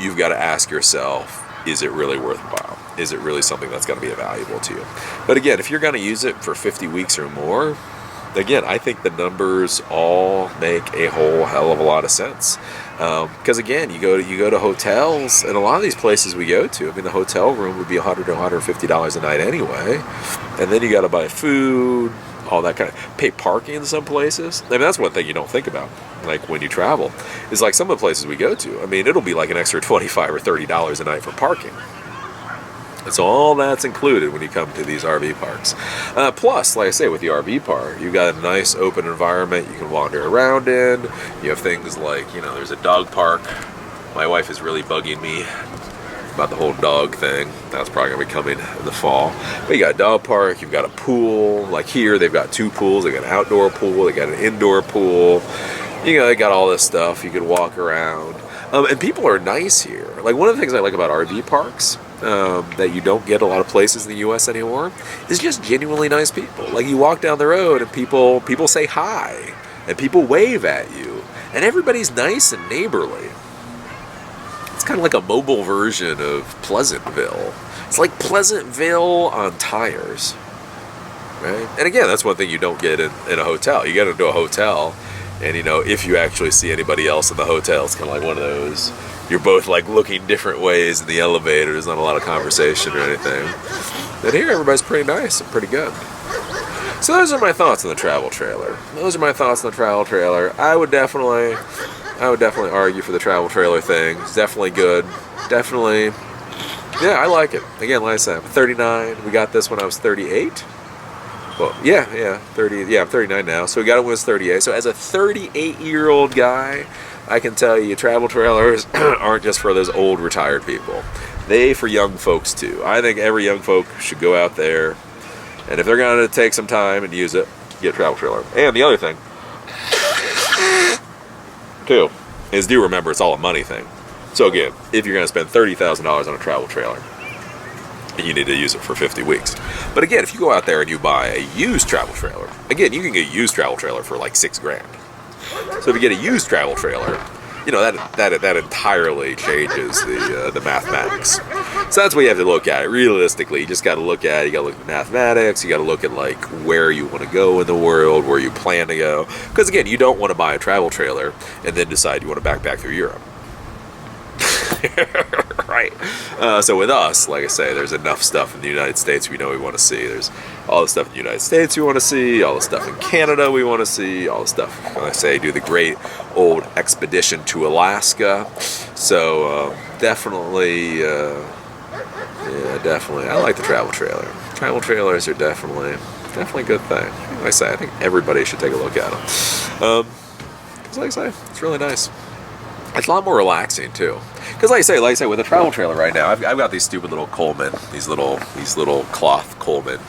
you've got to ask yourself, is it really worthwhile? Is it really something that's going to be valuable to you? But again, if you're going to use it for 50 weeks or more, again, I think the numbers all make a whole hell of a lot of sense. Because again, you go to hotels, and a lot of these places we go to, the hotel room would be $100 to $150 a night anyway, and then you got to buy food, all that kind of, pay parking in some places. That's one thing you don't think about, like when you travel, is like some of the places we go to, it'll be like an extra $25 or $30 a night for parking. And so all that's included when you come to these RV parks. Plus, like I say, with the RV park, you've got a nice open environment you can wander around in. You have things like, there's a dog park. My wife is really bugging me about the whole dog thing. That's probably going to be coming in the fall. But you got a dog park, you've got a pool. Like here, they've got two pools. They got an outdoor pool, they got an indoor pool. They got all this stuff. You can walk around. And people are nice here. Like, one of the things I like about RV parks, that you don't get a lot of places in the U.S. anymore, is just genuinely nice people. Like, you walk down the road and people say hi, and people wave at you, and everybody's nice and neighborly. It's kind of like a mobile version of Pleasantville. It's like Pleasantville on tires, right? And again, that's one thing you don't get in a hotel. You get into a hotel, and if you actually see anybody else in the hotel, it's kind of like one of those, you're both looking different ways in the elevator. There's not a lot of conversation or anything. But here, everybody's pretty nice and pretty good. So those are my thoughts on the travel trailer. I would definitely argue for the travel trailer thing. It's definitely good. Definitely, yeah, I like it. Again, like I said, I'm 39. We got this when I was 38. Well, yeah, 30. Yeah, I'm 39 now. So we got it when I was 38. So as a 38-year-old guy, I can tell you, travel trailers aren't just for those old retired people. They for young folks too. I think every young folk should go out there, and if they're going to take some time and use it, get a travel trailer. And the other thing, too, is do remember it's all a money thing. So again, if you're going to spend $30,000 on a travel trailer, you need to use it for 50 weeks. But again, if you go out there and you buy a used travel trailer, again, you can get a used travel trailer for like $6,000. So if you get a used travel trailer, you know, that entirely changes the mathematics. So that's what you have to look at. Realistically, you just got to look at it. You got to look at the mathematics. You got to look at like where you want to go in the world, where you plan to go. Because again, you don't want to buy a travel trailer and then decide you want to backpack through Europe. Right. So with us, like I say, there's enough stuff in the United States we know we want to see. There's all the stuff in the United States we want to see, all the stuff in Canada we want to see, all the stuff, like I say, do the great old expedition to Alaska. So definitely, definitely. I like the travel trailer. Travel trailers are definitely a good thing. Like I say, I think everybody should take a look at them. Because like I say, it's really nice. It's a lot more relaxing too. Because like I say, with a travel trailer right now, I've got these stupid little Coleman, these little cloth Coleman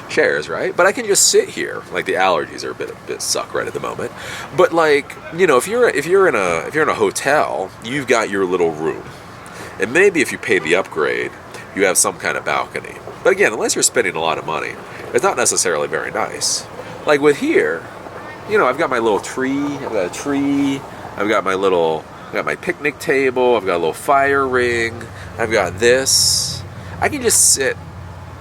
chairs, right? But I can just sit here. Like the allergies are a bit suck right at the moment. But like, you know, if you're in a hotel, you've got your little room, and maybe if you pay the upgrade, you have some kind of balcony. But again, unless you're spending a lot of money, it's not necessarily very nice. Like with here, you know, I've got my little tree. I've got a tree. I've got my picnic table, I've got a little fire ring, I've got this. I can just sit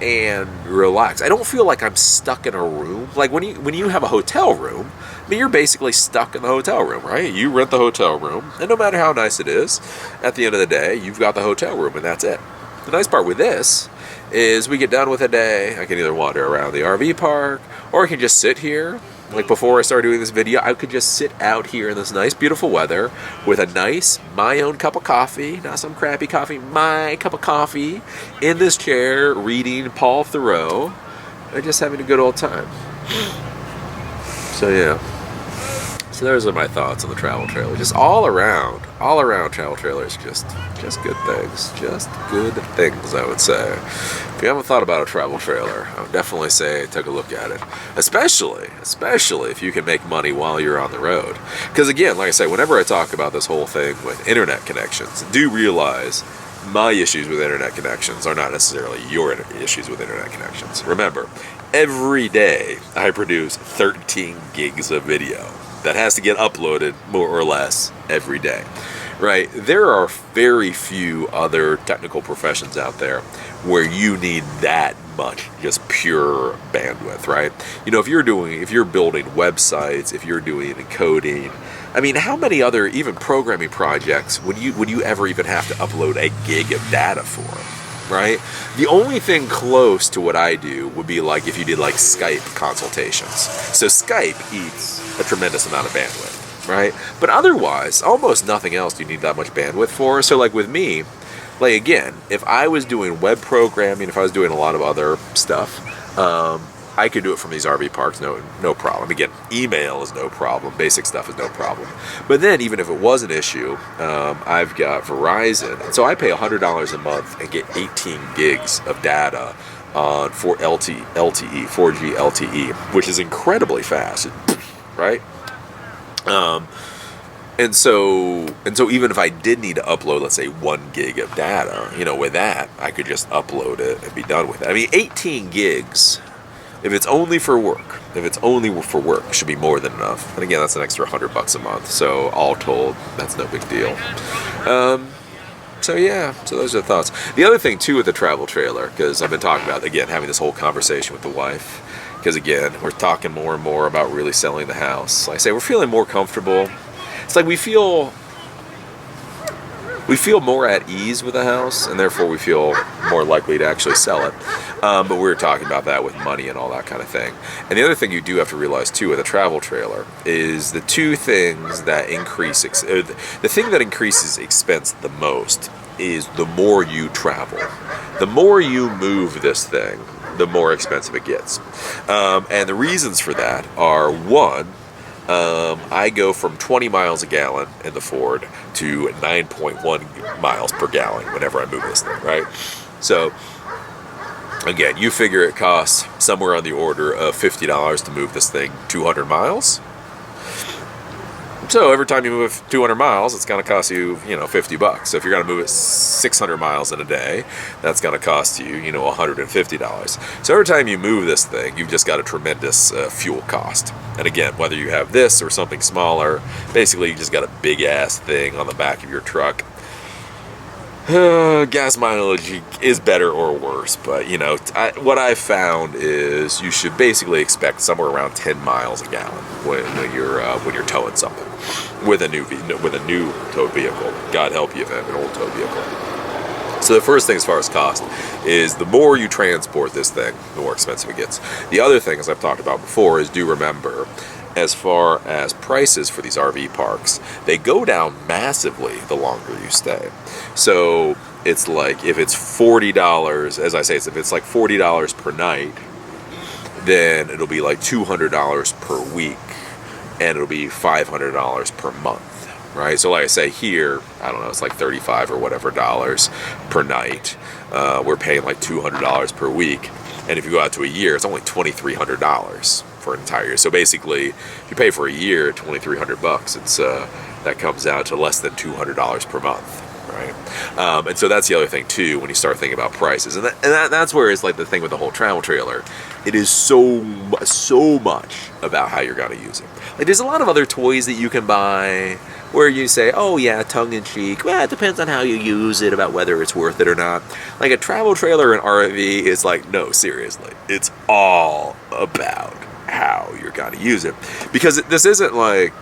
and relax. I don't feel like I'm stuck in a room. Like when you have a hotel room, I mean, you're basically stuck in the hotel room, right? You rent the hotel room, and no matter how nice it is, at the end of the day, you've got the hotel room, and that's it. The nice part with this is we get done with a day, I can either wander around the RV park, or I can just sit here. Like before I started doing this video, I could just sit out here in this nice, beautiful weather with a nice, my own cup of coffee, not some crappy coffee, my cup of coffee, in this chair, reading Paul Theroux, and just having a good old time. So yeah. So those are my thoughts on the travel trailer. Just all around travel trailers, just good things. Just good things, I would say. If you haven't thought about a travel trailer, I would definitely say take a look at it. Especially if you can make money while you're on the road. Because again, like I say, whenever I talk about this whole thing with internet connections, do realize my issues with internet connections are not necessarily your issues with internet connections. Remember, every day I produce 13 gigs of video that has to get uploaded more or less every day, right? There are very few other technical professions out there where you need that much just pure bandwidth, right? You know, if you're building websites, if you're doing coding, I mean, how many other even programming projects would you ever even have to upload a gig of data for, right? The only thing close to what I do would be like if you did like Skype consultations. So Skype eats a tremendous amount of bandwidth, right? But otherwise, almost nothing else do you need that much bandwidth for. So like with me, like again, if I was doing web programming, if I was doing a lot of other stuff, I could do it from these RV parks, no problem. Again, email is no problem, basic stuff is no problem. But then even if it was an issue, I've got Verizon, so I pay $100 a month and get 18 gigs of data on 4G LTE, which is incredibly fast, right? And so even if I did need to upload, let's say 1 gig of data, you know, with that, I could just upload it and be done with it. I mean, 18 gigs, if it's only for work, it should be more than enough. And again, that's an extra $100 a month. So all told, that's no big deal. So those are the thoughts. The other thing too with the travel trailer, because I've been talking about, again, having this whole conversation with the wife, because again, we're talking more and more about really selling the house. Like I say, we're feeling more comfortable. It's like we feel more at ease with the house, and therefore we feel more likely to actually sell it. But we were talking about that with money and all that kind of thing. And the other thing you do have to realize too with a travel trailer is the two things that the thing that increases expense the most is the more you travel. The more you move this thing, the more expensive it gets. And the reasons for that are, one, I go from 20 miles a gallon in the Ford to 9.1 miles per gallon whenever I move this thing, right? So, again, you figure it costs somewhere on the order of $50 to move this thing 200 miles. So every time you move 200 miles, it's going to cost you, $50. So if you're going to move it 600 miles in a day, that's going to cost you, $150. So every time you move this thing, you've just got a tremendous fuel cost. And again, whether you have this or something smaller, basically you just got a big ass thing on the back of your truck. Gas mileage is better or worse, but what I've found is you should basically expect somewhere around 10 miles a gallon when you're towing something with a new towed vehicle. God help you if you have an old towed vehicle. So the first thing as far as cost is the more you transport this thing, the more expensive it gets. The other thing, as I've talked about before, is do remember, as far as prices for these RV parks, they go down massively the longer you stay. So it's like if it's $40, as I say, if it's like $40 per night, then it'll be like $200 per week, and it'll be $500 per month, right? So like I say here, I don't know, it's like $35 or whatever dollars per night. We're paying like $200 per week, and if you go out to a year, it's only $2,300 for an entire year. So basically, if you pay for a year, $2,300, it's that comes out to less than $200 per month, right? And so that's the other thing too when you start thinking about prices, and that's where it's like the thing with the whole travel trailer. It is so much about how you're going to use it. Like there's a lot of other toys that you can buy where you say, oh yeah, tongue-in-cheek, well, it depends on how you use it, about whether it's worth it or not. Like a travel trailer and RV is like, no, seriously, it's all about how you're going to use it. Because this isn't like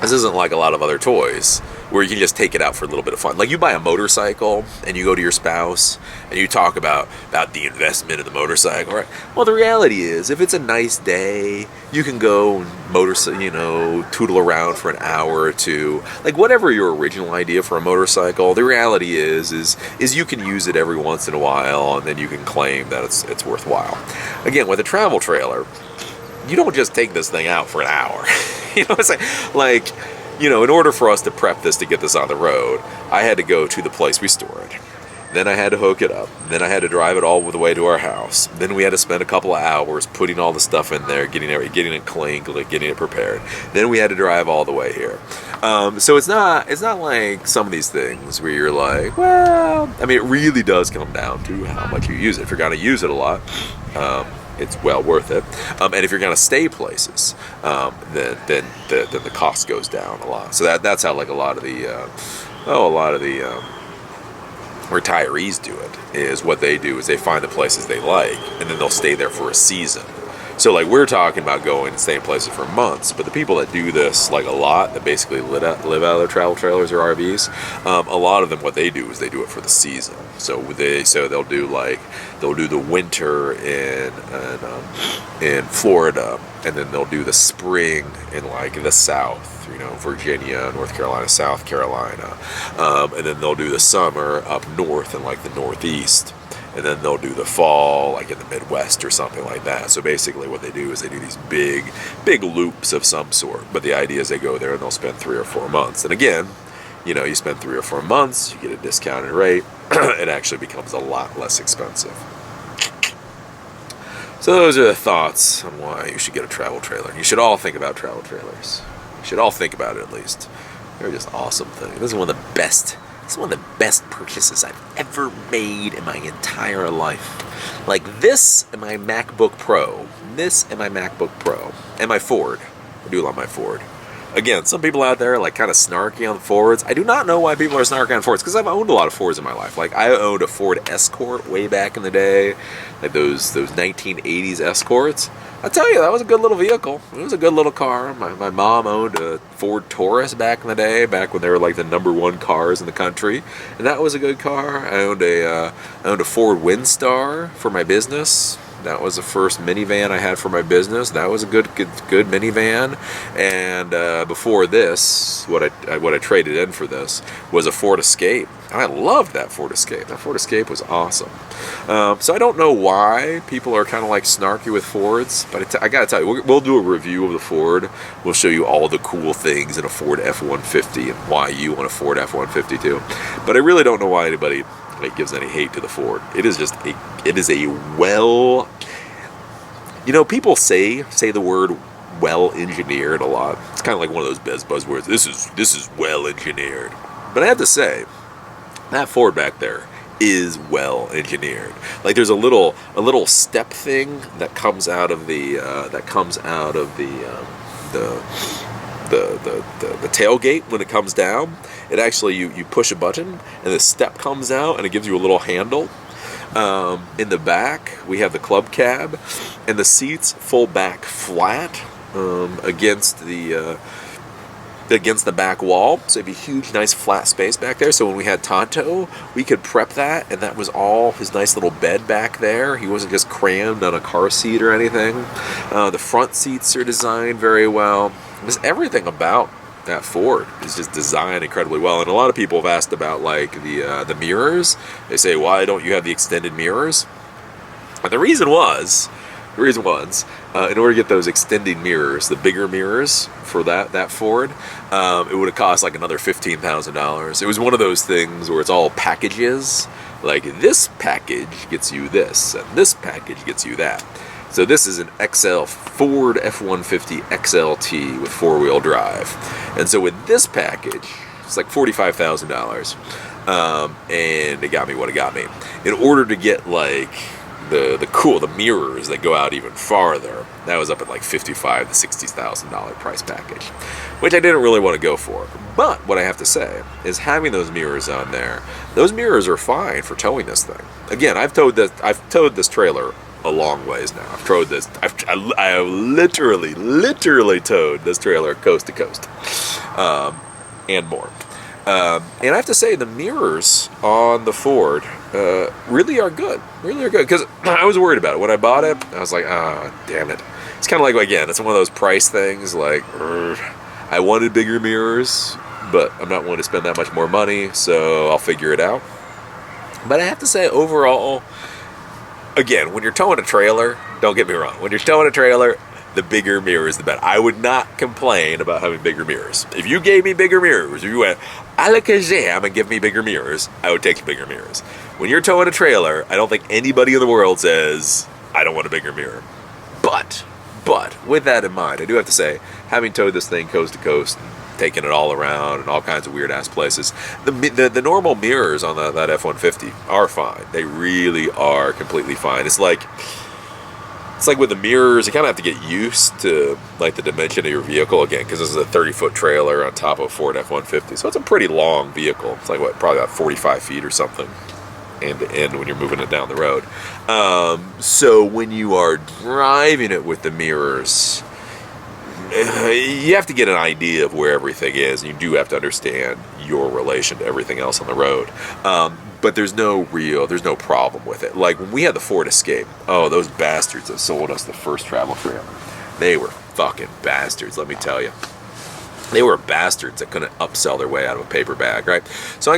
a lot of other toys where you can just take it out for a little bit of fun. Like you buy a motorcycle and you go to your spouse and you talk about the investment of the motorcycle, right? Well, the reality is, if it's a nice day, you can go tootle around for an hour or two. Like whatever your original idea for a motorcycle, the reality is you can use it every once in a while, and then you can claim that it's worthwhile. Again, with a travel trailer, you don't just take this thing out for an hour. You know what I'm saying? Like, in order for us to prep this to get this on the road, I had to go to the place we store it. Then I had to hook it up. Then I had to drive it all the way to our house. Then we had to spend a couple of hours putting all the stuff in there, getting it clean, getting it prepared. Then we had to drive all the way here. So it's not like some of these things where you're like, well, I mean, it really does come down to how much you use it. If you're going to use it a lot, it's well worth it. And if you're going to stay places, then the cost goes down a lot. So that's how like a lot of the retirees do it. Is what they do is they find the places they like, and then they'll stay there for a season. So like we're talking about going and staying places for months, but the people that do this like a lot, that basically live out of their travel trailers or RVs, a lot of them, what they do is they do it for the season. So they'll do the winter in Florida, and then they'll do the spring in like the South, Virginia, North Carolina, South Carolina, and then they'll do the summer up north in like the Northeast. And then they'll do the fall, like in the Midwest or something like that. So basically what they do is they do these big loops of some sort. But the idea is they go there and they'll spend 3 or 4 months. And again, you spend 3 or 4 months, you get a discounted rate. It actually becomes a lot less expensive. So those are the thoughts on why you should get a travel trailer. You should all think about travel trailers. You should all think about it at least. They're just awesome things. This is one of the best purchases I've ever made in my entire life. Like this and my MacBook Pro. And my Ford. I do love my Ford. Again, some people out there are like kind of snarky on Fords. I do not know why people are snarky on Fords, because I've owned a lot of Fords in my life. Like I owned a Ford Escort way back in the day, like those 1980s Escorts. I tell you, that was a good little vehicle. It was a good little car. My mom owned a Ford Taurus back in the day, back when they were like the #1 cars in the country, and that was a good car. I owned a Ford Windstar for my business. That was the first minivan I had for my business. That was a good minivan. And before this, what I traded in for this was a Ford Escape. And I loved that Ford Escape. That Ford Escape was awesome. So I don't know why people are kind of like snarky with Fords, but I gotta tell you, we'll do a review of the Ford. We'll show you all the cool things in a Ford F-150 and why you want a Ford F-150 too. But I really don't know why anybody gives any hate to the Ford. It is people say the word well engineered a lot. It's kind of like one of those buzzwords. This is well engineered. But I have to say, that Ford back there is well engineered. Like there's a little step thing that comes out of the tailgate when it comes down. It actually you push a button and the step comes out and it gives you a little handle. In the back we have the club cab, and the seats fold back flat against the back wall, so it'd be a huge, nice, flat space back there. So when we had Tonto, we could prep that, and that was all his nice little bed back there. He wasn't just crammed on a car seat or anything. The front seats are designed very well. Just everything about that Ford is just designed incredibly well. And a lot of people have asked about like the mirrors. They say, why don't you have the extended mirrors? And the reason was, in order to get those extending mirrors, the bigger mirrors for that Ford, it would have cost like another $15,000. It was one of those things where it's all packages. Like this package gets you this, and this package gets you that. So this is an XL Ford F-150 XLT with four-wheel drive. And so with this package, it's like $45,000. And it got me what it got me. In order to get like the mirrors that go out even farther, that was up at like $55,000 to $60,000 price package, which I didn't really want to go for. But what I have to say is having those mirrors on there, those mirrors are fine for towing this thing. Again, I've towed this trailer a long ways now. I have literally towed this trailer coast to coast, and more. And I have to say, the mirrors on the Ford really are good. Because I was worried about it. When I bought it, I was like, damn it. It's kind of like, again, it's one of those price things. Like, I wanted bigger mirrors, but I'm not willing to spend that much more money, so I'll figure it out. But I have to say, overall, again, when you're towing a trailer, don't get me wrong. When you're towing a trailer, the bigger mirror is the better. I would not complain about having bigger mirrors. If you gave me bigger mirrors, if you went alakazam and give me bigger mirrors, I would take the bigger mirrors. When you're towing a trailer, I don't think anybody in the world says, I don't want a bigger mirror. But, with that in mind, I do have to say, having towed this thing coast to coast, taking it all around and all kinds of weird ass places, the normal mirrors on that F-150 are fine. They really are completely fine. It's like with the mirrors, you kind of have to get used to like the dimension of your vehicle again, because this is a 30-foot trailer on top of a Ford F-150, so it's a pretty long vehicle. It's like probably about 45 feet or something, end to end when you're moving it down the road. So when you are driving it with the mirrors, you have to get an idea of where everything is, and you do have to understand your relation to everything else on the road. But there's no problem with it. Like when we had the Ford Escape, those bastards that sold us the first travel trailer, they were fucking bastards, let me tell you. They were bastards that couldn't upsell their way out of a paper bag, right? So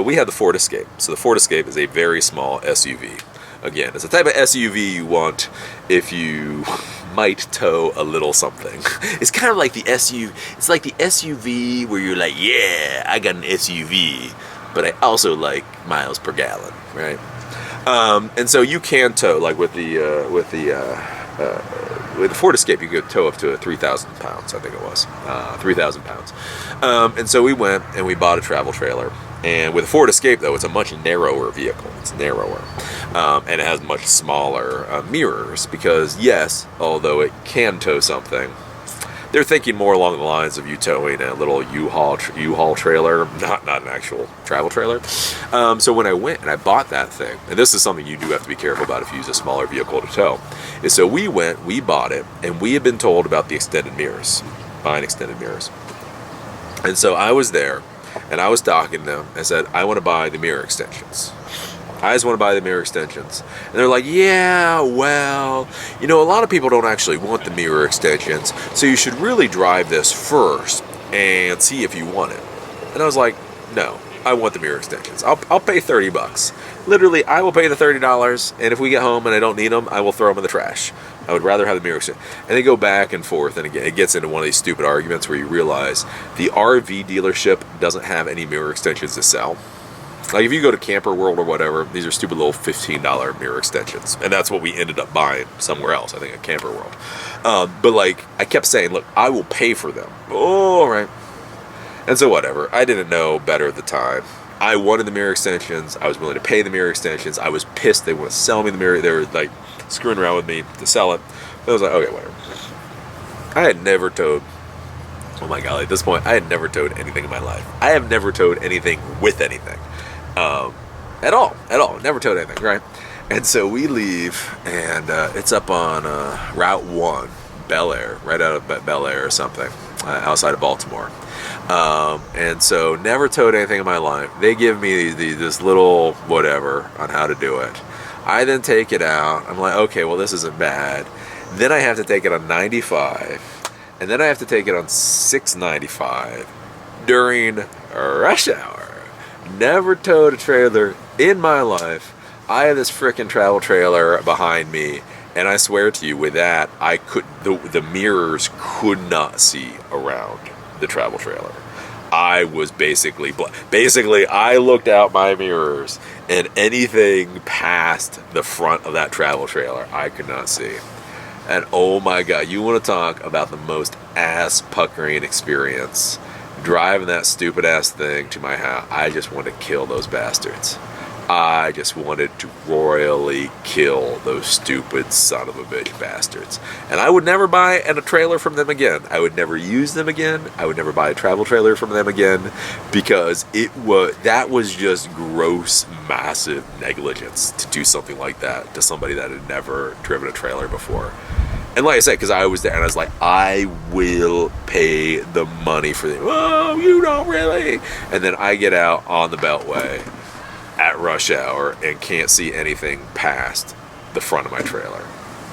we had the Ford Escape. So the Ford Escape is a very small SUV. Again, it's the type of SUV you want if you might tow a little something. It's kind of like the SUV. It's like the SUV where you're like, yeah, I got an SUV, but I also like miles per gallon, right? And so you can tow, like with the Ford Escape, you could tow up to 3,000 pounds, I think it was, 3,000 pounds. And so we went and we bought a travel trailer. And with the Ford Escape, though, it's a much narrower vehicle. It's narrower. And it has much smaller mirrors because, yes, although it can tow something, they're thinking more along the lines of you towing a little U-Haul trailer, not an actual travel trailer. So when I went and I bought that thing, and this is something you do have to be careful about if you use a smaller vehicle to tow, is so we bought it, and we had been told about the extended mirrors, buying extended mirrors. And so I was there, and I was talking to them. I said, I want to buy the mirror extensions. I just want to buy the mirror extensions. And they're like, yeah, well, a lot of people don't actually want the mirror extensions, so you should really drive this first and see if you want it. And I was like, no, I want the mirror extensions. I'll pay $30. Literally, I will pay the $30, and if we get home and I don't need them, I will throw them in the trash. I would rather have the mirror extensions. And they go back and forth, and again, it gets into one of these stupid arguments where you realize the RV dealership doesn't have any mirror extensions to sell. Like if you go to Camper World or whatever, these are stupid little $15 mirror extensions, and that's what we ended up buying somewhere else. I think at Camper World. But like I kept saying, look, I will pay for them. Oh, all right. And so whatever. I didn't know better at the time. I wanted the mirror extensions. I was willing to pay the mirror extensions. I was pissed they want to sell me the mirror. They were like screwing around with me to sell it. But I was like, okay, whatever. I had never towed. Oh my God, at this point, I had never towed anything in my life. I have never towed anything with anything. At all. Never towed anything, right? And so we leave, and it's up on Route 1, Bel Air, right out of Bel Air or something, outside of Baltimore. And so never towed anything in my life. They give me this little whatever on how to do it. I then take it out. I'm like, okay, well, this isn't bad. Then I have to take it on 95. And then I have to take it on 695 during rush hour. Never towed a trailer in my life. I have this frickin' travel trailer behind me, and I swear to you, with that, the mirrors could not see around the travel trailer. I was basically I looked out my mirrors, and anything past the front of that travel trailer, I could not see. And oh my God, you want to talk about the most ass-puckering experience. Driving that stupid ass thing to my house, I just wanted to kill those bastards. I just wanted to royally kill those stupid son of a bitch bastards. And I would never buy a trailer from them again. I would never use them again. I would never buy a travel trailer from them again, because that was just gross, massive negligence to do something like that to somebody that had never driven a trailer before. And like I said, because I was there and I was like, I will pay the money for them. Oh, you don't really. And then I get out on the Beltway at rush hour and can't see anything past the front of my trailer.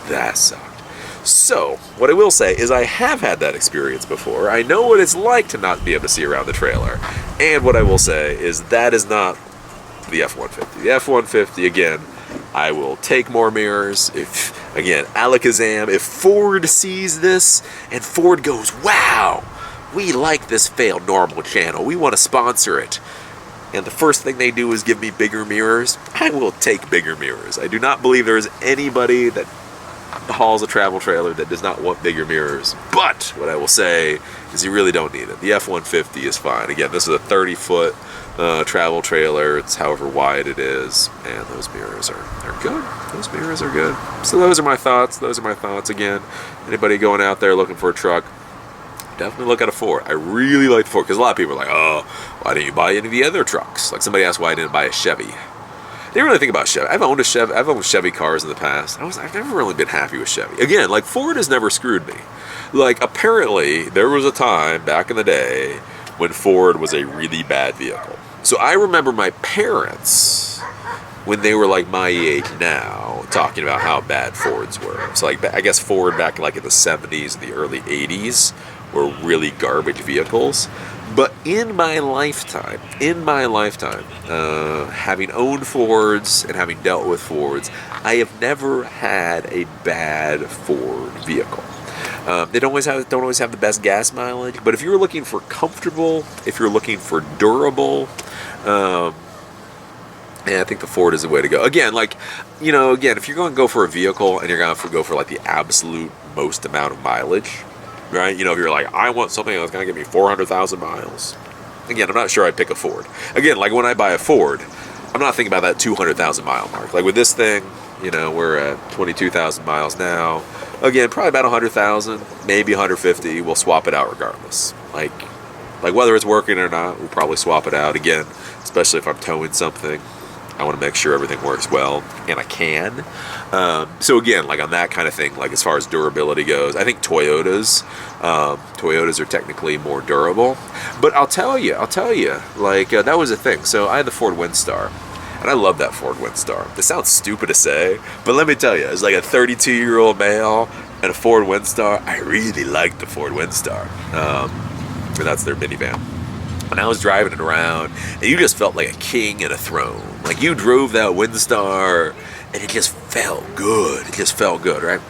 That sucked. So, what I will say is I have had that experience before. I know what it's like to not be able to see around the trailer. And what I will say is that is not the F-150. The F-150, again, I will take more mirrors. Again, alakazam, if Ford sees this and Ford goes, wow, we like this failed normal channel, we want to sponsor it, and the first thing they do is give me bigger mirrors, I will take bigger mirrors. I do not believe there is anybody that hauls a travel trailer that does not want bigger mirrors. But what I will say is you really don't need it. The F-150 is fine. Again, this is a 30-foot travel trailer. It's however wide it is, and those mirrors are good. Those mirrors are good. So those are my thoughts. Again, anybody going out there looking for a truck, definitely look at a Ford. I really like the Ford, because a lot of people are like, oh, why didn't you buy any of the other trucks? Like somebody asked why I didn't buy a Chevy. I didn't really think about Chevy. I've owned Chevy cars in the past. I've never really been happy with Chevy. Again, like Ford has never screwed me. Like apparently there was a time back in the day when Ford was a really bad vehicle. So I remember my parents, when they were like my age now, talking about how bad Fords were. So like I guess Ford back like in the 70s and the early 80s were really garbage vehicles. But in my lifetime, having owned Fords and having dealt with Fords, I have never had a bad Ford vehicle. They don't always have the best gas mileage, but if you're looking for comfortable, if you're looking for durable, I think the Ford is the way to go. Again, if you're going to go for a vehicle and you're going to go for like the absolute most amount of mileage, right? If you're like, I want something that's going to give me 400,000 miles. Again, I'm not sure I'd pick a Ford. Again, like when I buy a Ford, I'm not thinking about that 200,000 mile mark. Like with this thing, we're at 22,000 miles now. Again, probably about 100,000, maybe 150. We'll swap it out regardless. Like whether it's working or not, we'll probably swap it out again, especially if I'm towing something. I want to make sure everything works well, and I can. So again, like on that kind of thing, like as far as durability goes, I think Toyotas are technically more durable. But I'll tell you, like that was a thing. So I had the Ford Windstar, and I love that Ford Windstar. It sounds stupid to say, but let me tell you, as like a 32-year-old male and a Ford Windstar, I really liked the Ford Windstar. And that's their minivan. And I was driving it around, and you just felt like a king in a throne. Like you drove that Windstar, and it just felt good. Right?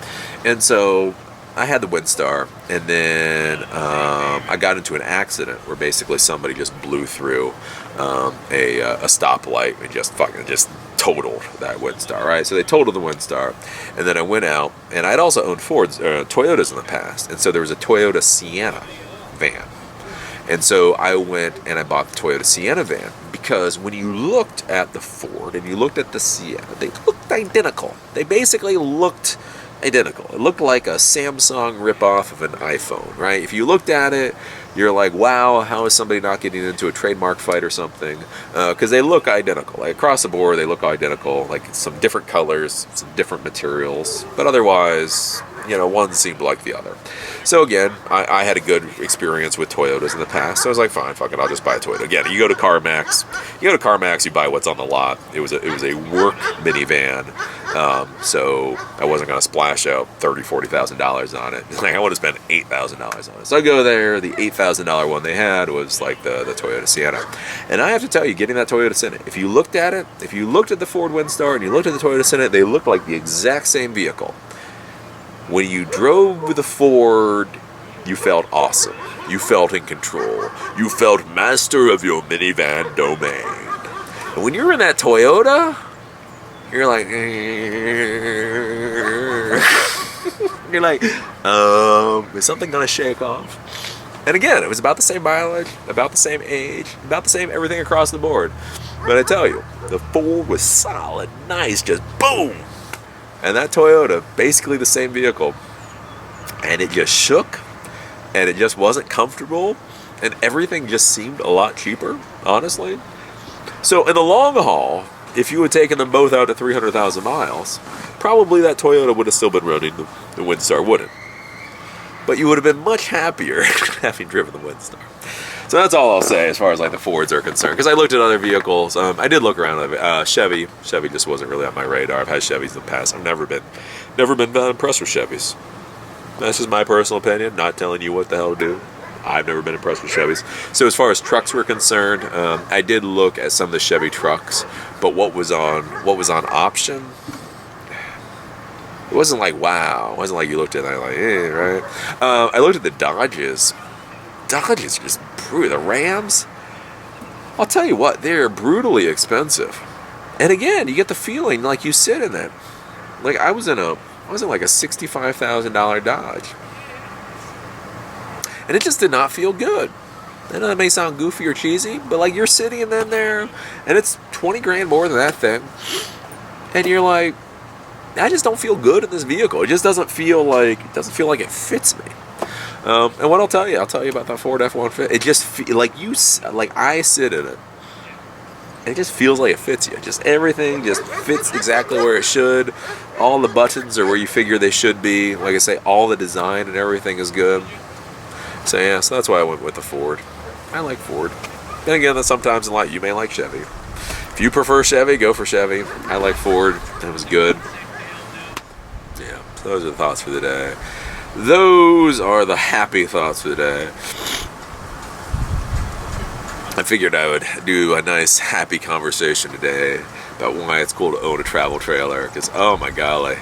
And so I had the Windstar, and then I got into an accident where basically somebody just blew through a stoplight and just totaled that Windstar, right? So they totaled the Windstar, and then I went out, and I'd also owned Toyotas in the past, and so there was a Toyota Sienna van. And so I went and I bought the Toyota Sienna van because when you looked at the Ford and you looked at the Sienna, they looked identical. They basically looked identical. It looked like a Samsung ripoff of an iPhone, right? If you looked at it, you're like, wow, how is somebody not getting into a trademark fight or something? Because they look identical. Like across the board, they look identical. Like some different colors, some different materials, but otherwise, one seemed like the other. So again, I had a good experience with Toyotas in the past. So I was like, fine, fuck it, I'll just buy a Toyota. Again, you go to CarMax, you buy what's on the lot. It was a work minivan. So I wasn't going to splash out $30,000-$40,000 on it. Like I would have spent $8,000 on it. So I go there. The $8,000 one they had was like the Toyota Sienna. And I have to tell you, getting that Toyota Sienna, if you looked at the Ford Windstar and you looked at the Toyota Sienna, they looked like the exact same vehicle. When you drove the Ford, you felt awesome. You felt in control. You felt master of your minivan domain. And when you're in that Toyota, you're like, you're like, is something gonna shake off? And again, it was about the same mileage, about the same age, about the same everything across the board. But I tell you, the Ford was solid, nice, just boom. And that Toyota, basically the same vehicle, and it just shook, and it just wasn't comfortable, and everything just seemed a lot cheaper, honestly. So in the long haul, if you had taken them both out to 300,000 miles, probably that Toyota would have still been running the Windstar, wouldn't? But you would have been much happier having driven the Windstar. So that's all I'll say as far as like the Fords are concerned. Because I looked at other vehicles. I did look around at Chevy. Chevy just wasn't really on my radar. I've had Chevys in the past. I've never been impressed with Chevys. That's just my personal opinion. Not telling you what the hell to do. I've never been impressed with Chevys. So as far as trucks were concerned, I did look at some of the Chevy trucks, but what was on option, it wasn't like wow. It wasn't like you looked at it and like, right? I looked at the Dodges. Dodges are just brutal. The Rams, I'll tell you what, they're brutally expensive. And again, you get the feeling like you sit in it. Like I was in like a $65,000 Dodge. And it just did not feel good. I know that may sound goofy or cheesy, but like you're sitting in there and it's 20 grand more than that thing. And you're like, I just don't feel good in this vehicle. It just doesn't feel like it fits me. And what I'll tell you about that Ford F-150. It just like I sit in it, and it just feels like it fits you. Just everything just fits exactly where it should. All the buttons are where you figure they should be. Like I say, all the design and everything is good. So yeah, so that's why I went with the Ford. I like Ford. Then again, that sometimes in life you may like Chevy. If you prefer Chevy, go for Chevy. I like Ford. It was good. Yeah, so those are the thoughts for the day. Those are the happy thoughts for the day. I figured I would do a nice happy conversation today about why it's cool to own a travel trailer. Because, oh my golly,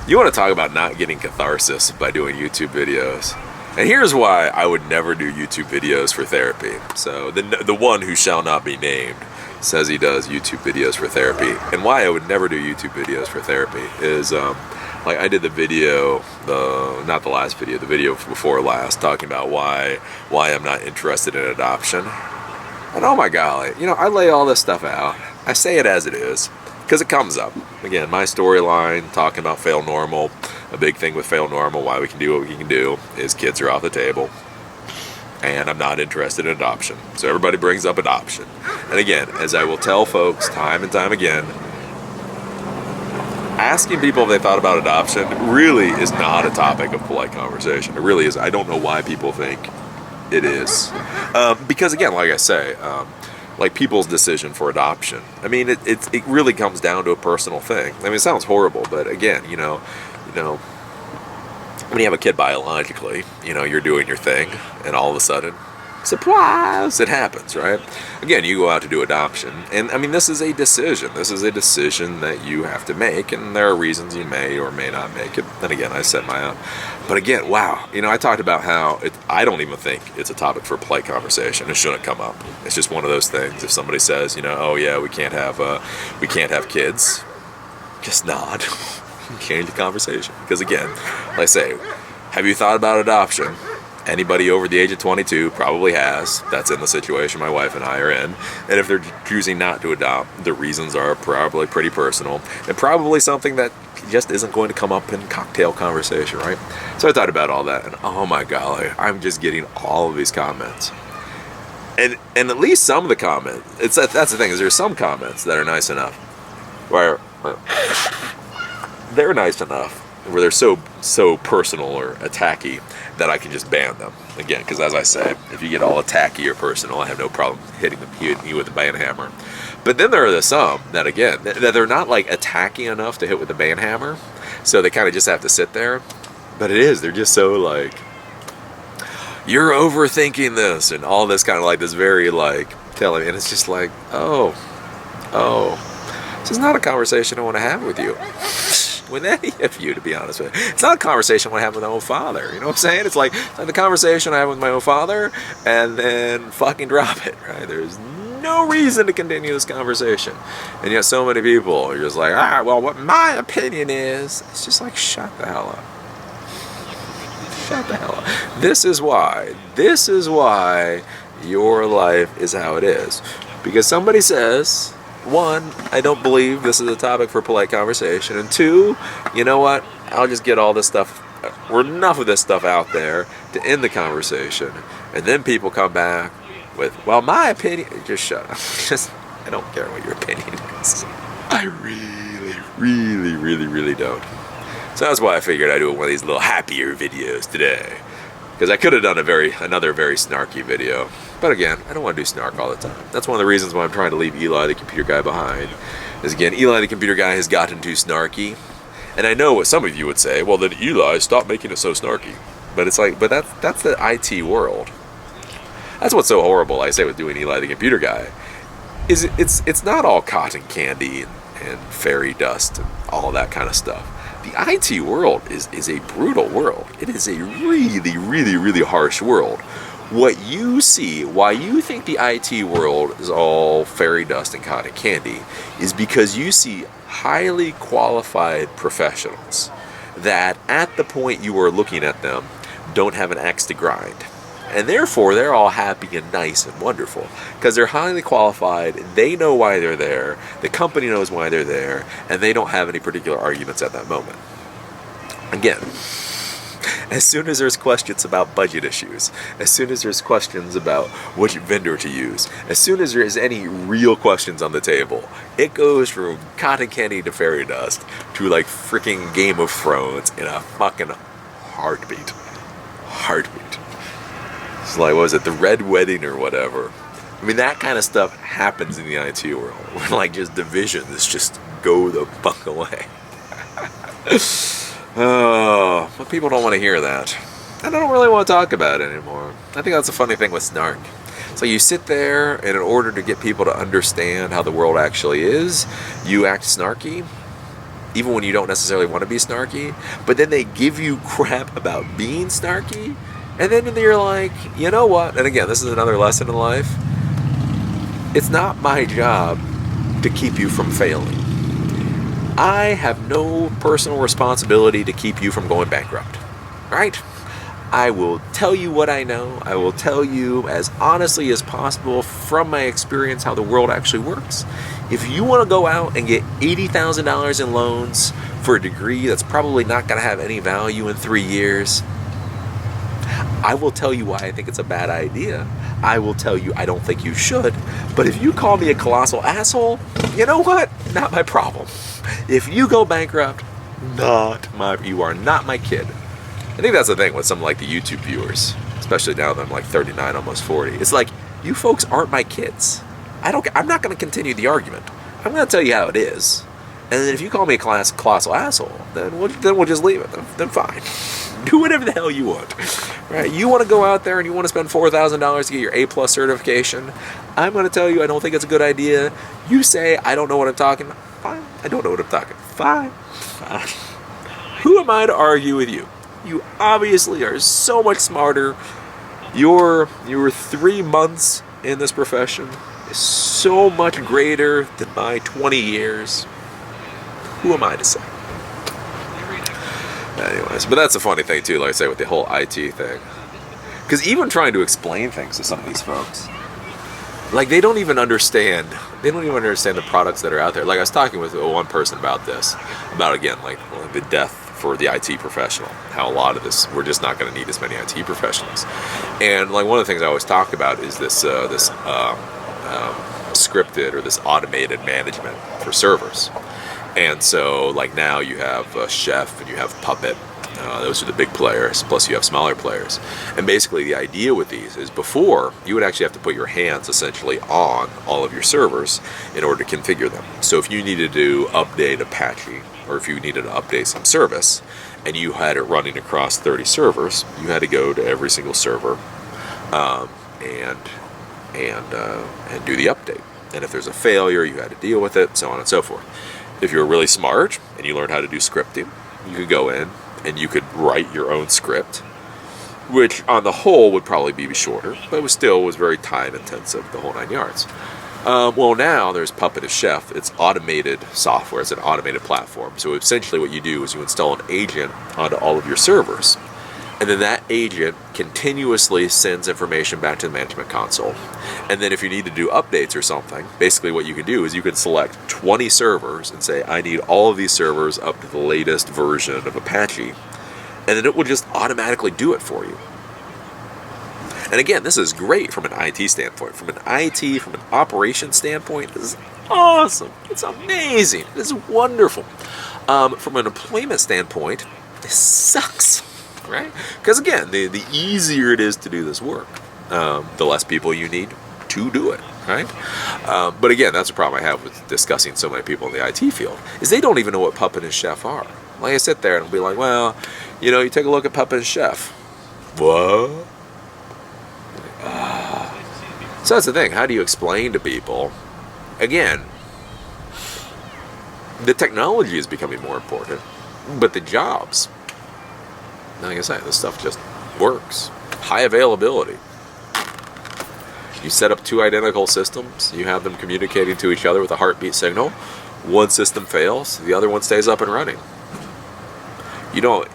you want to talk about not getting catharsis by doing YouTube videos. And here's why I would never do YouTube videos for therapy. So the one who shall not be named says he does YouTube videos for therapy. And why I would never do YouTube videos for therapy is like I did the video, not the last video, the video before last, talking about why I'm not interested in adoption. And oh my golly, I lay all this stuff out. I say it as it is, because it comes up. Again, my storyline, talking about Fail Normal, a big thing with Fail Normal, why we can do what we can do, is kids are off the table. And I'm not interested in adoption. So everybody brings up adoption. And again, as I will tell folks time and time again, asking people if they thought about adoption really is not a topic of polite conversation. It really is. I don't know why people think it is. Because again, like I say, like people's decision for adoption, I mean, it really comes down to a personal thing. I mean, it sounds horrible, but again, when you have a kid biologically, you're doing your thing, and all of a sudden, surprise, it happens, right? Again, you go out to do adoption, and I mean, this is a decision. This is a decision that you have to make, and there are reasons you may or may not make it. And again, I said my But again, wow, I talked about how I don't even think it's a topic for polite conversation. It shouldn't come up. It's just one of those things. If somebody says, oh yeah, we can't have kids, just nod, change the conversation. Because again, like I say, have you thought about adoption? Anybody over the age of 22 probably has. That's in the situation my wife and I are in. And if they're choosing not to adopt, the reasons are probably pretty personal and probably something that just isn't going to come up in cocktail conversation, right? So I thought about all that, and oh my golly, I'm just getting all of these comments. And at least some of the comments, that's the thing, is there's some comments that are nice enough where they're nice enough where they're so personal or attacky that I can just ban them. Again, because as I say, if you get all attacky or personal, I have no problem hitting you with a ban hammer. But then there are some that, again, that they're not like attacky enough to hit with a ban hammer, so they kind of just have to sit there. But they're just so like, you're overthinking this, and all this kind of like this very like telling, and it's just like, oh, this is not a conversation I want to have with you. With any of you, to be honest with you. It's not a conversation I want to have with my own father. You know what I'm saying? It's like the conversation I have with my own father, and then fucking drop it, right? There's no reason to continue this conversation. And yet so many people are just like, well, what my opinion is, it's just like, shut the hell up. Shut the hell up. This is why your life is how it is. Because somebody says, one, I don't believe this is a topic for polite conversation. And two, you know what? I'll just get all this stuff, or enough of this stuff out there to end the conversation. And then people come back with, well, my opinion. Just shut up. I don't care what your opinion is. I really don't. So that's why I figured I'd do one of these little happier videos today. Because I could have done another very snarky video. But again, I don't want to do snark all the time. That's one of the reasons why I'm trying to leave Eli the computer guy behind. Is again, Eli the computer guy has gotten too snarky. And I know what some of you would say, well then Eli, stop making it so snarky. But it's like, but that's the IT world. That's what's so horrible, I say, with doing Eli the computer guy. Is it's not all cotton candy and fairy dust and all that kind of stuff. The IT world is a brutal world. It is a really harsh world. What you see, why you think the IT world is all fairy dust and cotton candy, is because you see highly qualified professionals that at the point you are looking at them don't have an axe to grind. And therefore, they're all happy and nice and wonderful because they're highly qualified. They know why they're there. The company knows why they're there. And they don't have any particular arguments at that moment. Again, as soon as there's questions about budget issues, as soon as there's questions about which vendor to use, as soon as there's any real questions on the table, it goes from cotton candy to fairy dust to like freaking Game of Thrones in a fucking heartbeat. It's like, what was it, the Red Wedding or whatever. I mean, that kind of stuff happens in the IT world. Where like just divisions just go the fuck away. Oh, but people don't want to hear that. And I don't really want to talk about it anymore. I think that's a funny thing with snark. So you sit there, and in order to get people to understand how the world actually is, you act snarky, even when you don't necessarily want to be snarky. But then they give you crap about being snarky. And then you're like, you know what? And again, this is another lesson in life. It's not my job to keep you from failing. I have no personal responsibility to keep you from going bankrupt. Right? I will tell you what I know. I will tell you as honestly as possible from my experience how the world actually works. If you want to go out and get $80,000 in loans for a degree that's probably not going to have any value in 3 years, I will tell you why I think it's a bad idea. I will tell you I don't think you should. But if you call me a colossal asshole, you know what? Not my problem. If you go bankrupt, you are not my kid. I think that's the thing with some like the YouTube viewers, especially now that I'm like 39, almost 40. It's like, you folks aren't my kids. I'm not going to continue the argument. I'm going to tell you how it is. And then if you call me a colossal asshole, then we'll just leave it. Then fine. Do whatever the hell you want. Right? You want to go out there and you want to spend $4,000 to get your A+ certification. I'm going to tell you I don't think it's a good idea. You say I don't know what I'm talking about. Fine. I don't know what I'm talking about. Fine. Who am I to argue with you? You obviously are so much smarter. Your 3 months in this profession is so much greater than my 20 years. Who am I to say? Anyways, but that's a funny thing too, like I say, with the whole IT thing. Because even trying to explain things to some of these folks, like they don't even understand the products that are out there. Like I was talking with one person about this, about again, like the death for the IT professional, how a lot of this, we're just not going to need as many IT professionals. And like one of the things I always talk about is this scripted or this automated management for servers. And so like now you have Chef and you have Puppet. Those are the big players, plus you have smaller players. And basically the idea with these is before, you would actually have to put your hands essentially on all of your servers in order to configure them. So if you needed to update Apache, or if you needed to update some service, and you had it running across 30 servers, you had to go to every single server and do the update. And if there's a failure, you had to deal with it, so on and so forth. If you were really smart and you learned how to do scripting, you could go in and you could write your own script, which on the whole would probably be shorter, but it was very time intensive, the whole 9 yards. Well, now there's Puppet as Chef. It's automated software. It's an automated platform. So essentially what you do is you install an agent onto all of your servers. And then that agent continuously sends information back to the management console. And then if you need to do updates or something, basically what you can do is you can select 20 servers and say, I need all of these servers up to the latest version of Apache. And then it will just automatically do it for you. And again, this is great from an IT standpoint. From an operations standpoint, this is awesome. It's amazing. It is wonderful. From an employment standpoint, this sucks. Right? Because again, the easier it is to do this work, the less people you need to do it, right? But again, that's the problem I have with discussing so many people in the IT field, is they don't even know what Puppet and Chef are. Like I sit there and be like, well, you take a look at Puppet and Chef. What? So that's the thing. How do you explain to people? Again, the technology is becoming more important, but the jobs, like I say, this stuff just works. High availability. You set up 2 identical systems, you have them communicating to each other with a heartbeat signal. One system fails, the other one stays up and running. You don't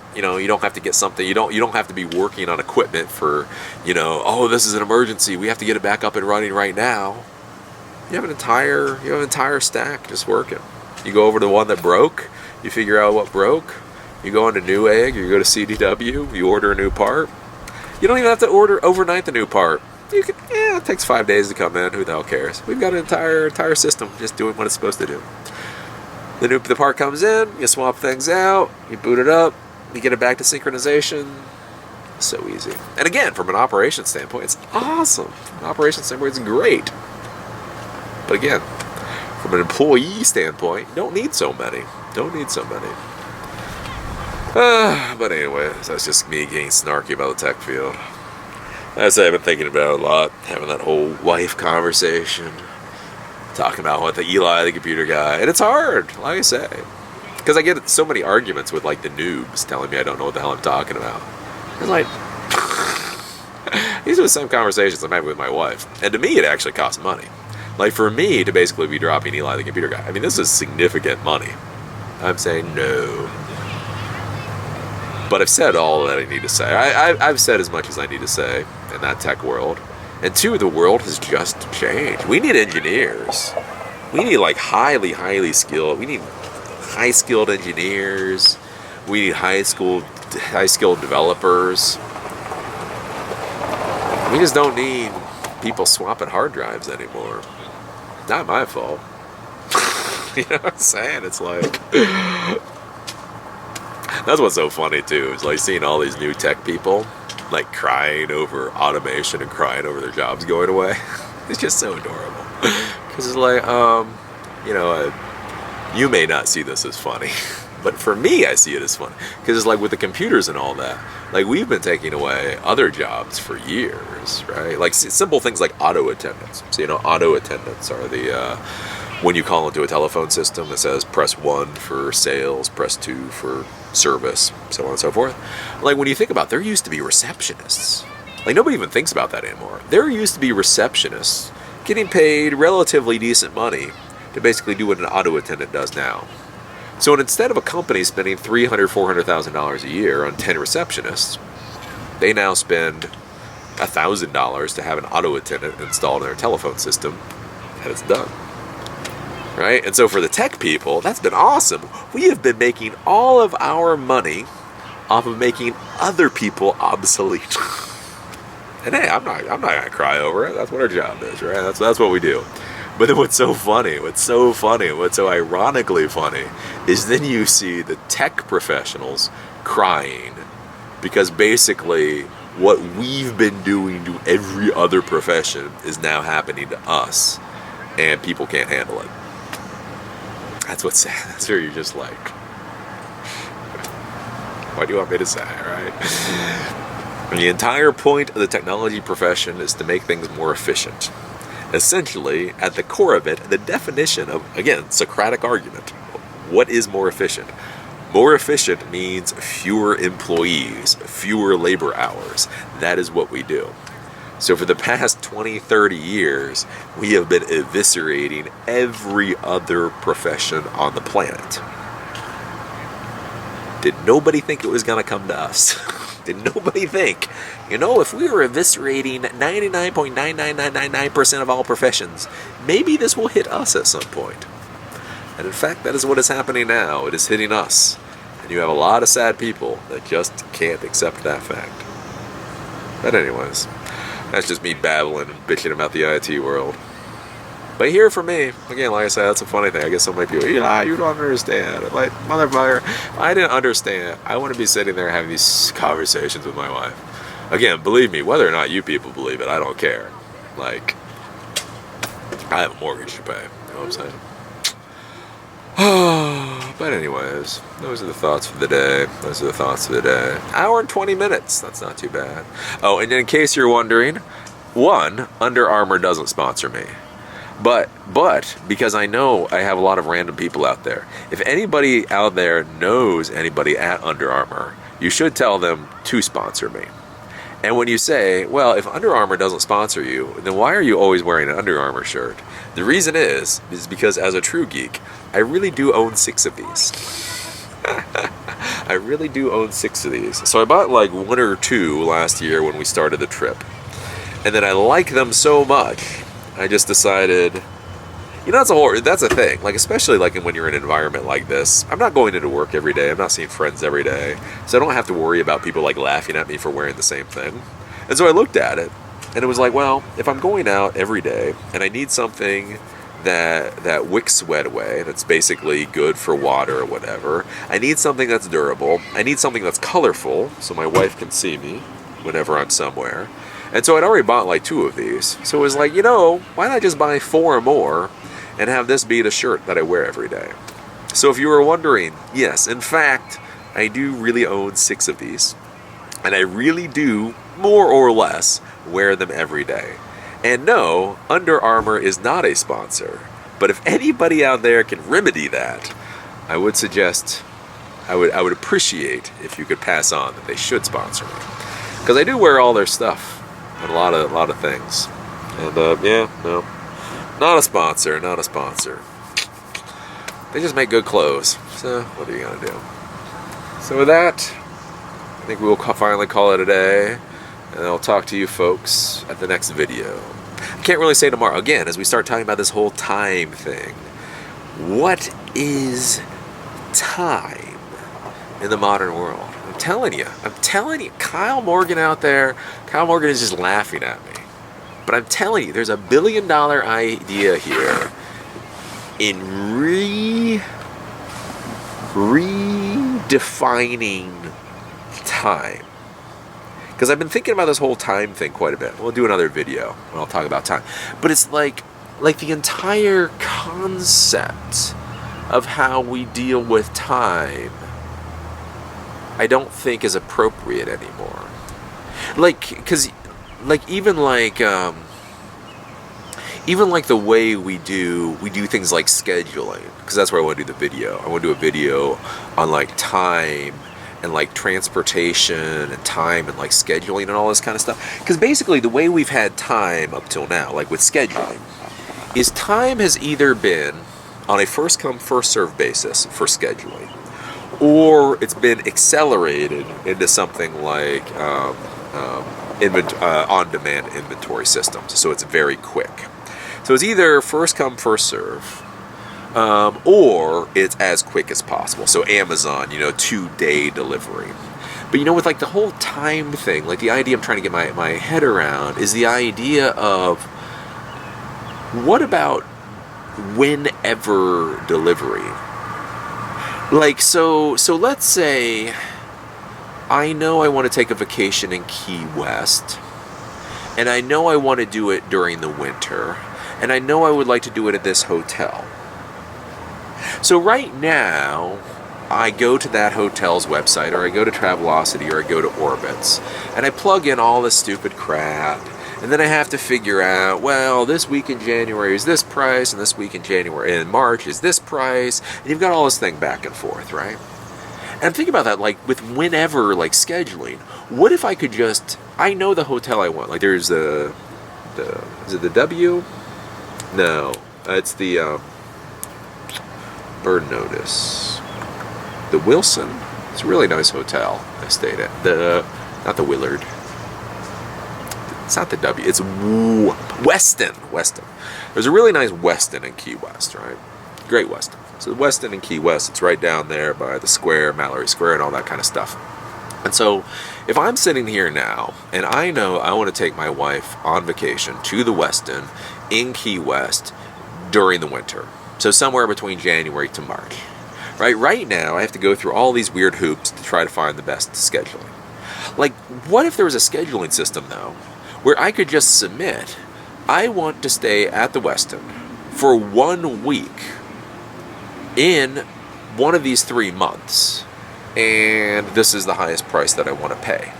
have to get something, you don't have to be working on equipment for, oh, this is an emergency, we have to get it back up and running right now. You have an entire stack just working. You go over to the one that broke, you figure out what broke. You go into Newegg, or you go to CDW, you order a new part. You don't even have to order overnight the new part. It takes 5 days to come in. Who the hell cares? We've got an entire system just doing what it's supposed to do. The part comes in, you swap things out, you boot it up, you get it back to synchronization. So easy. And again, from an operations standpoint, it's awesome. From an operations standpoint, it's great. But again, from an employee standpoint, you don't need so many. But anyway, that's just me getting snarky about the tech field. As I've been thinking about it a lot, having that whole wife conversation, talking about what the Eli, the computer guy, and it's hard, like I say, because I get so many arguments with like the noobs telling me I don't know what the hell I'm talking about. It's like, these are the same conversations I'm having with my wife, and to me it actually costs money. Like for me to basically be dropping Eli, the computer guy, I mean this is significant money. I'm saying no. But I've said all that I need to say. I've said as much as I need to say in that tech world. And 2, the world has just changed. We need engineers. We need like highly skilled. We need high-skilled engineers. We need high-skilled developers. We just don't need people swapping hard drives anymore. Not my fault. You know what I'm saying? It's like... That's what's so funny too, is like seeing all these new tech people like crying over automation and crying over their jobs going away. It's just so adorable. Because it's like, you may not see this as funny, but for me I see it as funny. Because it's like with the computers and all that, like we've been taking away other jobs for years, right? Like simple things like auto attendants. So auto attendants are the when you call into a telephone system, it says press 1 for sales, press 2 for service, so on and so forth. Like, when you think about it, there used to be receptionists. Like, nobody even thinks about that anymore. There used to be receptionists getting paid relatively decent money to basically do what an auto attendant does now. So instead of a company spending $300,000, $400,000 a year on 10 receptionists, they now spend $1,000 to have an auto attendant installed in their telephone system, and it's done. Right? And so for the tech people, that's been awesome. We have been making all of our money off of making other people obsolete. And hey, I'm not gonna cry over it. That's what our job is, right? That's what we do. But then what's so ironically funny, is then you see the tech professionals crying because basically what we've been doing to every other profession is now happening to us, and people can't handle it. That's what's sad. That's where you're just like, what do you want me to say, right? The entire point of the technology profession is to make things more efficient. Essentially, at the core of it, the definition of, again, Socratic argument, what is more efficient? More efficient means fewer employees, fewer labor hours. That is what we do. So for the past 20, 30 years, we have been eviscerating every other profession on the planet. Did nobody think it was going to come to us? Did nobody think, if we were eviscerating 99.99999% of all professions, maybe this will hit us at some point? And in fact, that is what is happening now. It is hitting us. And you have a lot of sad people that just can't accept that fact. But anyways, that's just me babbling and bitching about the IT world. But here for me, again, like I said, that's a funny thing. I guess some might be, you don't understand. Like, motherfucker, if I didn't understand, I wouldn't be sitting there having these conversations with my wife. Again, believe me, whether or not you people believe it, I don't care. Like, I have a mortgage to pay. You know what I'm saying? But anyways, those are the thoughts for the day. Hour and 20 minutes. That's not too bad. Oh, and in case you're wondering, one, Under Armour doesn't sponsor me. But because I know I have a lot of random people out there. If anybody out there knows anybody at Under Armour, you should tell them to sponsor me. And when you say, well, if Under Armour doesn't sponsor you, then why are you always wearing an Under Armour shirt? The reason is because as a true geek, I really do own 6 of these. I really do own 6 of these. So I bought like 1 or 2 last year when we started the trip. And then I like them so much, I just decided, that's a thing. Like, especially like when you're in an environment like this, I'm not going into work every day. I'm not seeing friends every day. So I don't have to worry about people like laughing at me for wearing the same thing. And so I looked at it and it was like, well, if I'm going out every day and I need something that wicks sweat away, that's basically good for water or whatever, I need something that's durable. I need something that's colorful so my wife can see me whenever I'm somewhere. And so I'd already bought like 2 of these. So it was like, why not just buy 4 more and have this be the shirt that I wear every day? So if you were wondering, yes, in fact, I do really own 6 of these. And I really do, more or less, wear them every day. And no, Under Armour is not a sponsor. But if anybody out there can remedy that, I would suggest, I would appreciate if you could pass on that they should sponsor me. Because I do wear all their stuff. And a lot of things. And no. Not a sponsor. They just make good clothes. So what are you gonna do? So with that, I think we'll finally call it a day. And I'll talk to you folks at the next video. I can't really say tomorrow. Again, as we start talking about this whole time thing. What is time in the modern world? I'm telling you, Kyle Morgan out there, Kyle Morgan is just laughing at me. But I'm telling you, there's a $1 billion idea here in redefining time. Because I've been thinking about this whole time thing quite a bit. We'll do another video when I'll talk about time. But it's like the entire concept of how we deal with time, I don't think is appropriate anymore. Even even like the way we do things like scheduling, because that's where I want to do the video. I want to do a video on like time and like transportation and time and like scheduling and all this kind of stuff. Because basically the way we've had time up till now, like with scheduling, is time has either been on a first come first serve basis for scheduling, or it's been accelerated into something like on-demand inventory systems. So it's very quick. So it's either first come first serve, or it's as quick as possible. So Amazon, 2-day delivery. But with like the whole time thing, like the idea I'm trying to get my head around is the idea of what about whenever delivery? Like, so let's say I know I want to take a vacation in Key West, and I know I want to do it during the winter, and I know I would like to do it at this hotel. So right now, I go to that hotel's website, or I go to Travelocity, or I go to Orbitz, and I plug in all this stupid crap, and then I have to figure out, well, this week in January is this price, and this week in March is this price, and you've got all this thing back and forth, right? And think about that, like with whenever, like scheduling. What if I could I know the hotel I want. Like there's is it the W? No, it's the Bird Notice. The Wilson. It's a really nice hotel I stayed at. Not the Willard. It's not the W. It's Westin. There's a really nice Westin in Key West, right? Great Westin. So the Westin in Key West, it's right down there by the square, Mallory Square, and all that kind of stuff. And so if I'm sitting here now, and I know I want to take my wife on vacation to the Westin in Key West during the winter, so somewhere between January to March, right? Right now, I have to go through all these weird hoops to try to find the best scheduling. Like, what if there was a scheduling system, though, where I could just submit, I want to stay at the Westin for 1 week in one of these 3 months, and this is the highest price that I want to pay.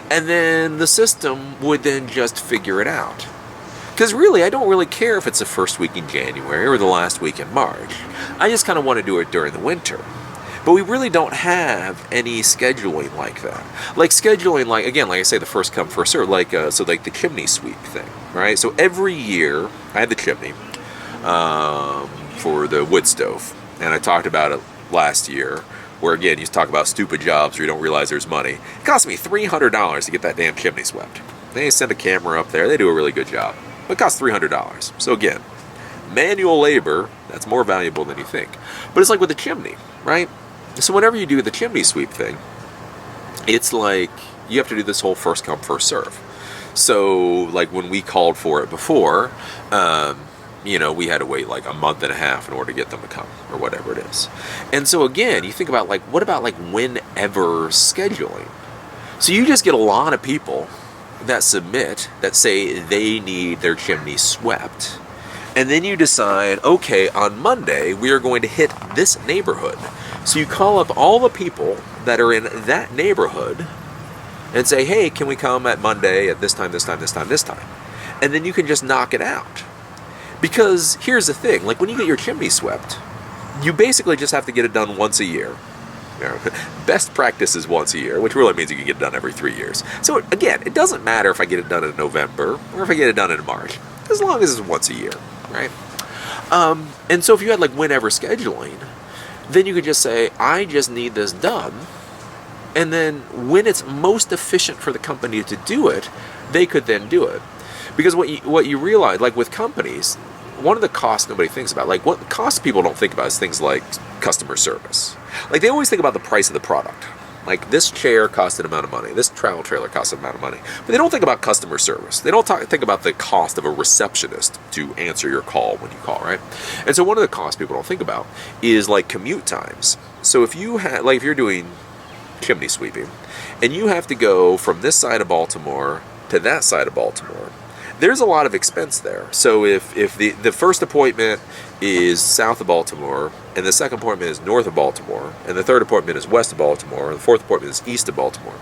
And then the system would then just figure it out. Because really, I don't really care if it's the first week in January or the last week in March. I just kind of want to do it during the winter. But we really don't have any scheduling like that. Like scheduling, like again, like I say, the first come first serve. Like so, like the chimney sweep thing, right? So every year I had the chimney for the wood stove, and I talked about it last year. Where again, you talk about stupid jobs where you don't realize there's money. It cost me $300 to get that damn chimney swept. They send a camera up there. They do a really good job. But it costs $300. So again, manual labor, that's more valuable than you think. But it's like with the chimney, right? So whenever you do the chimney sweep thing, it's like you have to do this whole first come, first serve. So like when we called for it before, we had to wait like a month and a half in order to get them to come, or whatever it is. And so again, you think about like, what about like whenever scheduling? So you just get a lot of people that submit, that say they need their chimney swept. And then you decide, okay, on Monday, we are going to hit this neighborhood. So you call up all the people that are in that neighborhood and say, hey, can we come at Monday at this time, this time, this time, this time? And then you can just knock it out. Because here's the thing, like when you get your chimney swept, you basically just have to get it done once a year. Best practice is once a year, which really means you can get it done every 3 years. So again, it doesn't matter if I get it done in November or if I get it done in March, as long as it's once a year, right? And so if you had like whenever scheduling, then you could just say, I just need this done. And then when it's most efficient for the company to do it, they could then do it. Because what you realize, like with companies, one of the costs nobody thinks about, like what costs people don't think about is things like customer service. Like they always think about the price of the product. Like this chair cost an amount of money, this travel trailer cost an amount of money. But they don't think about customer service. They don't think about the cost of a receptionist to answer your call when you call, right? And so one of the costs people don't think about is like commute times. So if you have, like if you're doing chimney sweeping and you have to go from this side of Baltimore to that side of Baltimore, there's a lot of expense there. So if the first appointment is south of Baltimore, and the second appointment is north of Baltimore, and the third appointment is west of Baltimore, and the fourth appointment is east of Baltimore,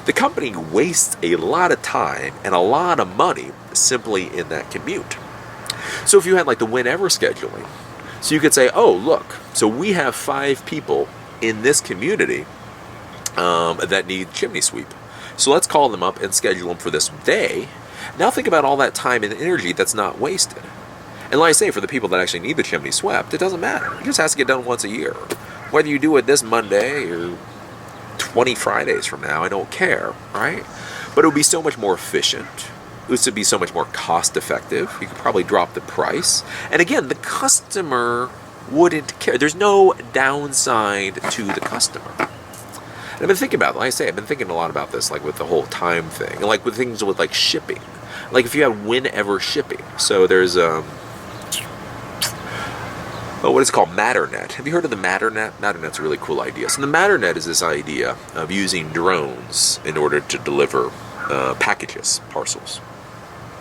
the company wastes a lot of time and a lot of money simply in that commute. So if you had like the whenever scheduling, so you could say, oh, look, so we have 5 people in this community that need chimney sweep. So let's call them up and schedule them for this day. Now think about all that time and energy that's not wasted. And like I say, for the people that actually need the chimney swept, it doesn't matter. It just has to get done once a year. Whether you do it this Monday or 20 Fridays from now, I don't care, right? But it would be so much more efficient. It would be so much more cost effective. You could probably drop the price. And again, the customer wouldn't care. There's no downside to the customer. And I've been thinking about it. Like I say, I've been thinking a lot about this, like with the whole time thing. And like with things with like shipping. Like if you have whenever shipping. So there's what is called Matternet. Have you heard of the Matternet? Matternet's a really cool idea. So the Matternet is this idea of using drones in order to deliver packages, parcels.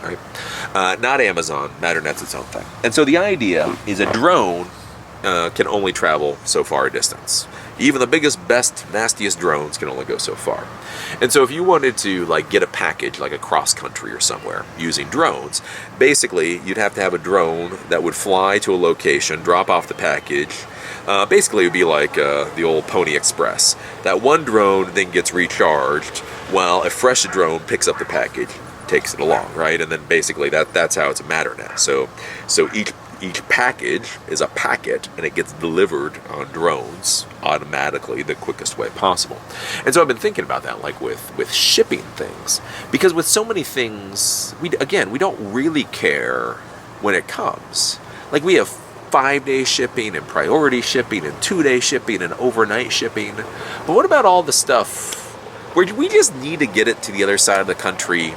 Right? Not Amazon. Matternet's its own thing. And so the idea is a drone can only travel so far a distance. Even the biggest, best, nastiest drones can only go so far. And so if you wanted to like get a package like across country or somewhere using drones, basically you'd have to have a drone that would fly to a location, drop off the package. Basically it would be like the old Pony Express. That one drone then gets recharged while a fresh drone picks up the package, takes it along, right? And then basically that's how it's a Matternet. So each package is a packet, and it gets delivered on drones automatically the quickest way possible. And so I've been thinking about that, like with shipping things, because with so many things, we don't really care when it comes. Like we have 5-day shipping and priority shipping and 2-day shipping and overnight shipping. But what about all the stuff where we just need to get it to the other side of the country?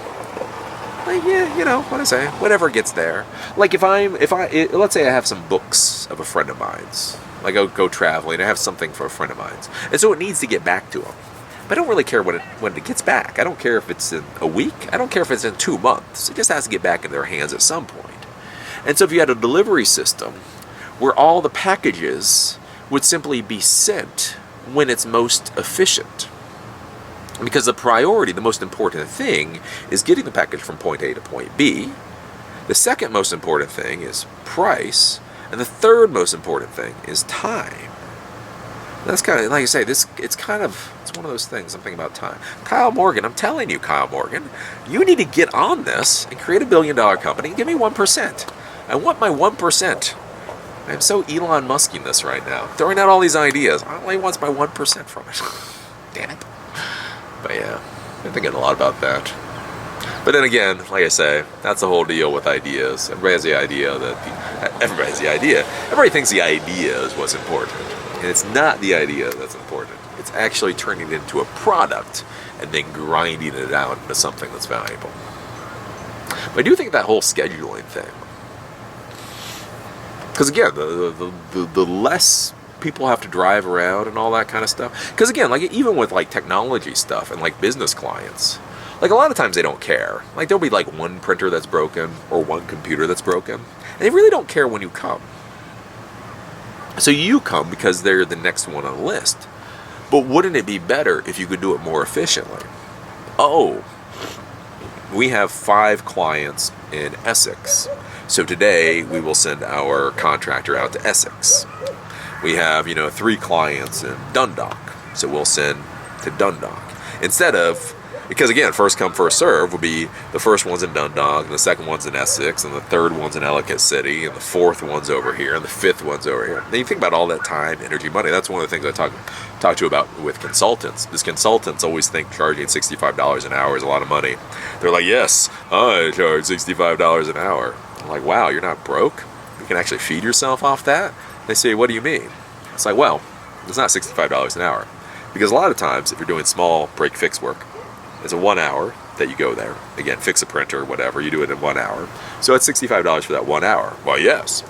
Like, yeah, you know what I say, whatever gets there. Like let's say I have some books of a friend of mine's. Like I go traveling, I have something for a friend of mine's, and so it needs to get back to him. But I don't really care when it gets back. I don't care if it's in a week. I don't care if it's in 2 months. It just has to get back in their hands at some point. And so if you had a delivery system where all the packages would simply be sent when it's most efficient. Because the priority, the most important thing, is getting the package from point A to point B. The second most important thing is price. And the third most important thing is time. That's kind of, like I say, it's one of those things, something about time. Kyle Morgan, I'm telling you, Kyle Morgan, you need to get on this and create $1 billion company and give me 1%. I want my 1%. I'm so Elon Musking this right now. Throwing out all these ideas. I only wants my 1% from it. Damn it. But yeah, I've been thinking a lot about that. But then again, like I say, that's the whole deal with ideas. Everybody has the idea Everybody thinks the idea is what's important. And it's not the idea that's important. It's actually turning it into a product and then grinding it out into something that's valuable. But I do think that whole scheduling thing, because again, the less people have to drive around and all that kind of stuff. Because again, like even with like technology stuff and like business clients, like a lot of times they don't care. Like there'll be like one printer that's broken or one computer that's broken, and they really don't care when you come. So you come because they're the next one on the list. But wouldn't it be better if you could do it more efficiently? Oh, we have 5 clients in Essex. So today we will send our contractor out to Essex. We have, 3 clients in Dundalk, so we'll send to Dundalk. Instead of, because again, first come, first serve would be the first one's in Dundalk, and the second one's in Essex, and the third one's in Ellicott City, and the fourth one's over here, and the fifth one's over here. Then you think about all that time, energy, money. That's one of the things I talk to you about with consultants. Is consultants always think charging $65 an hour is a lot of money. They're like, yes, I charge $65 an hour. I'm like, wow, you're not broke? You can actually feed yourself off that? They say, what do you mean? It's like, well, it's not $65 an hour. Because a lot of times, if you're doing small break-fix work, it's a 1 hour that you go there. Again, fix a printer, whatever, you do it in 1 hour. So it's $65 for that 1 hour. Well, yes.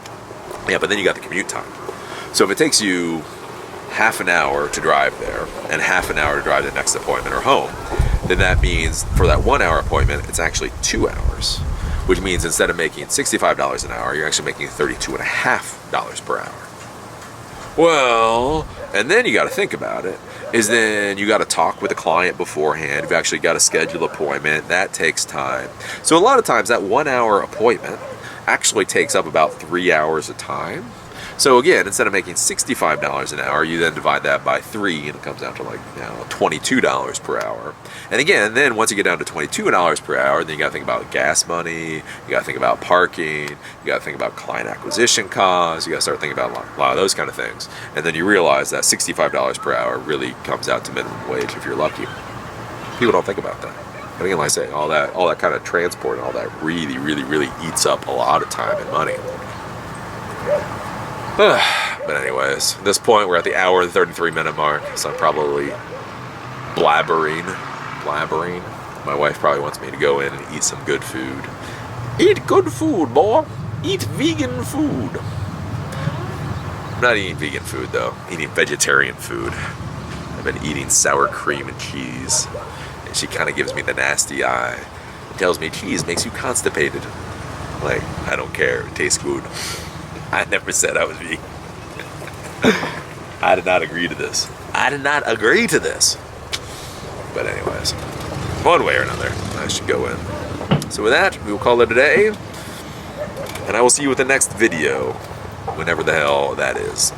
Yeah, but then you got the commute time. So if it takes you half an hour to drive there and half an hour to drive to the next appointment or home, then that means for that 1 hour appointment, it's actually 2 hours. Which means instead of making $65 an hour, you're actually making $32.50 per hour. Well, and then you got to think about it, is then you got to talk with the client beforehand. You've actually got to schedule an appointment. That takes time. So a lot of times that 1 hour appointment actually takes up about 3 hours of time. So again, instead of making $65 an hour, you then divide that by 3, and it comes down to like, you know, $22 per hour. And again, then once you get down to $22 per hour, then you got to think about gas money, you got to think about parking, you got to think about client acquisition costs, you got to start thinking about a lot of those kind of things. And then you realize that $65 per hour really comes out to minimum wage if you're lucky. People don't think about that. And again, like I say, all that kind of transport and all that really, really, really eats up a lot of time and money. But anyways, at this point we're at the hour and 33-minute mark, so I'm probably blabbering. My wife probably wants me to go in and eat some good food. Eat good food, boy. Eat vegan food. I'm not eating vegan food though. I'm eating vegetarian food. I've been eating sour cream and cheese, and she kind of gives me the nasty eye. Tells me cheese makes you constipated. Like, I don't care. It tastes good. I never said I was vegan. I did not agree to this. But anyways, one way or another, I should go in. So with that, we will call it a day. And I will see you with the next video, whenever the hell that is.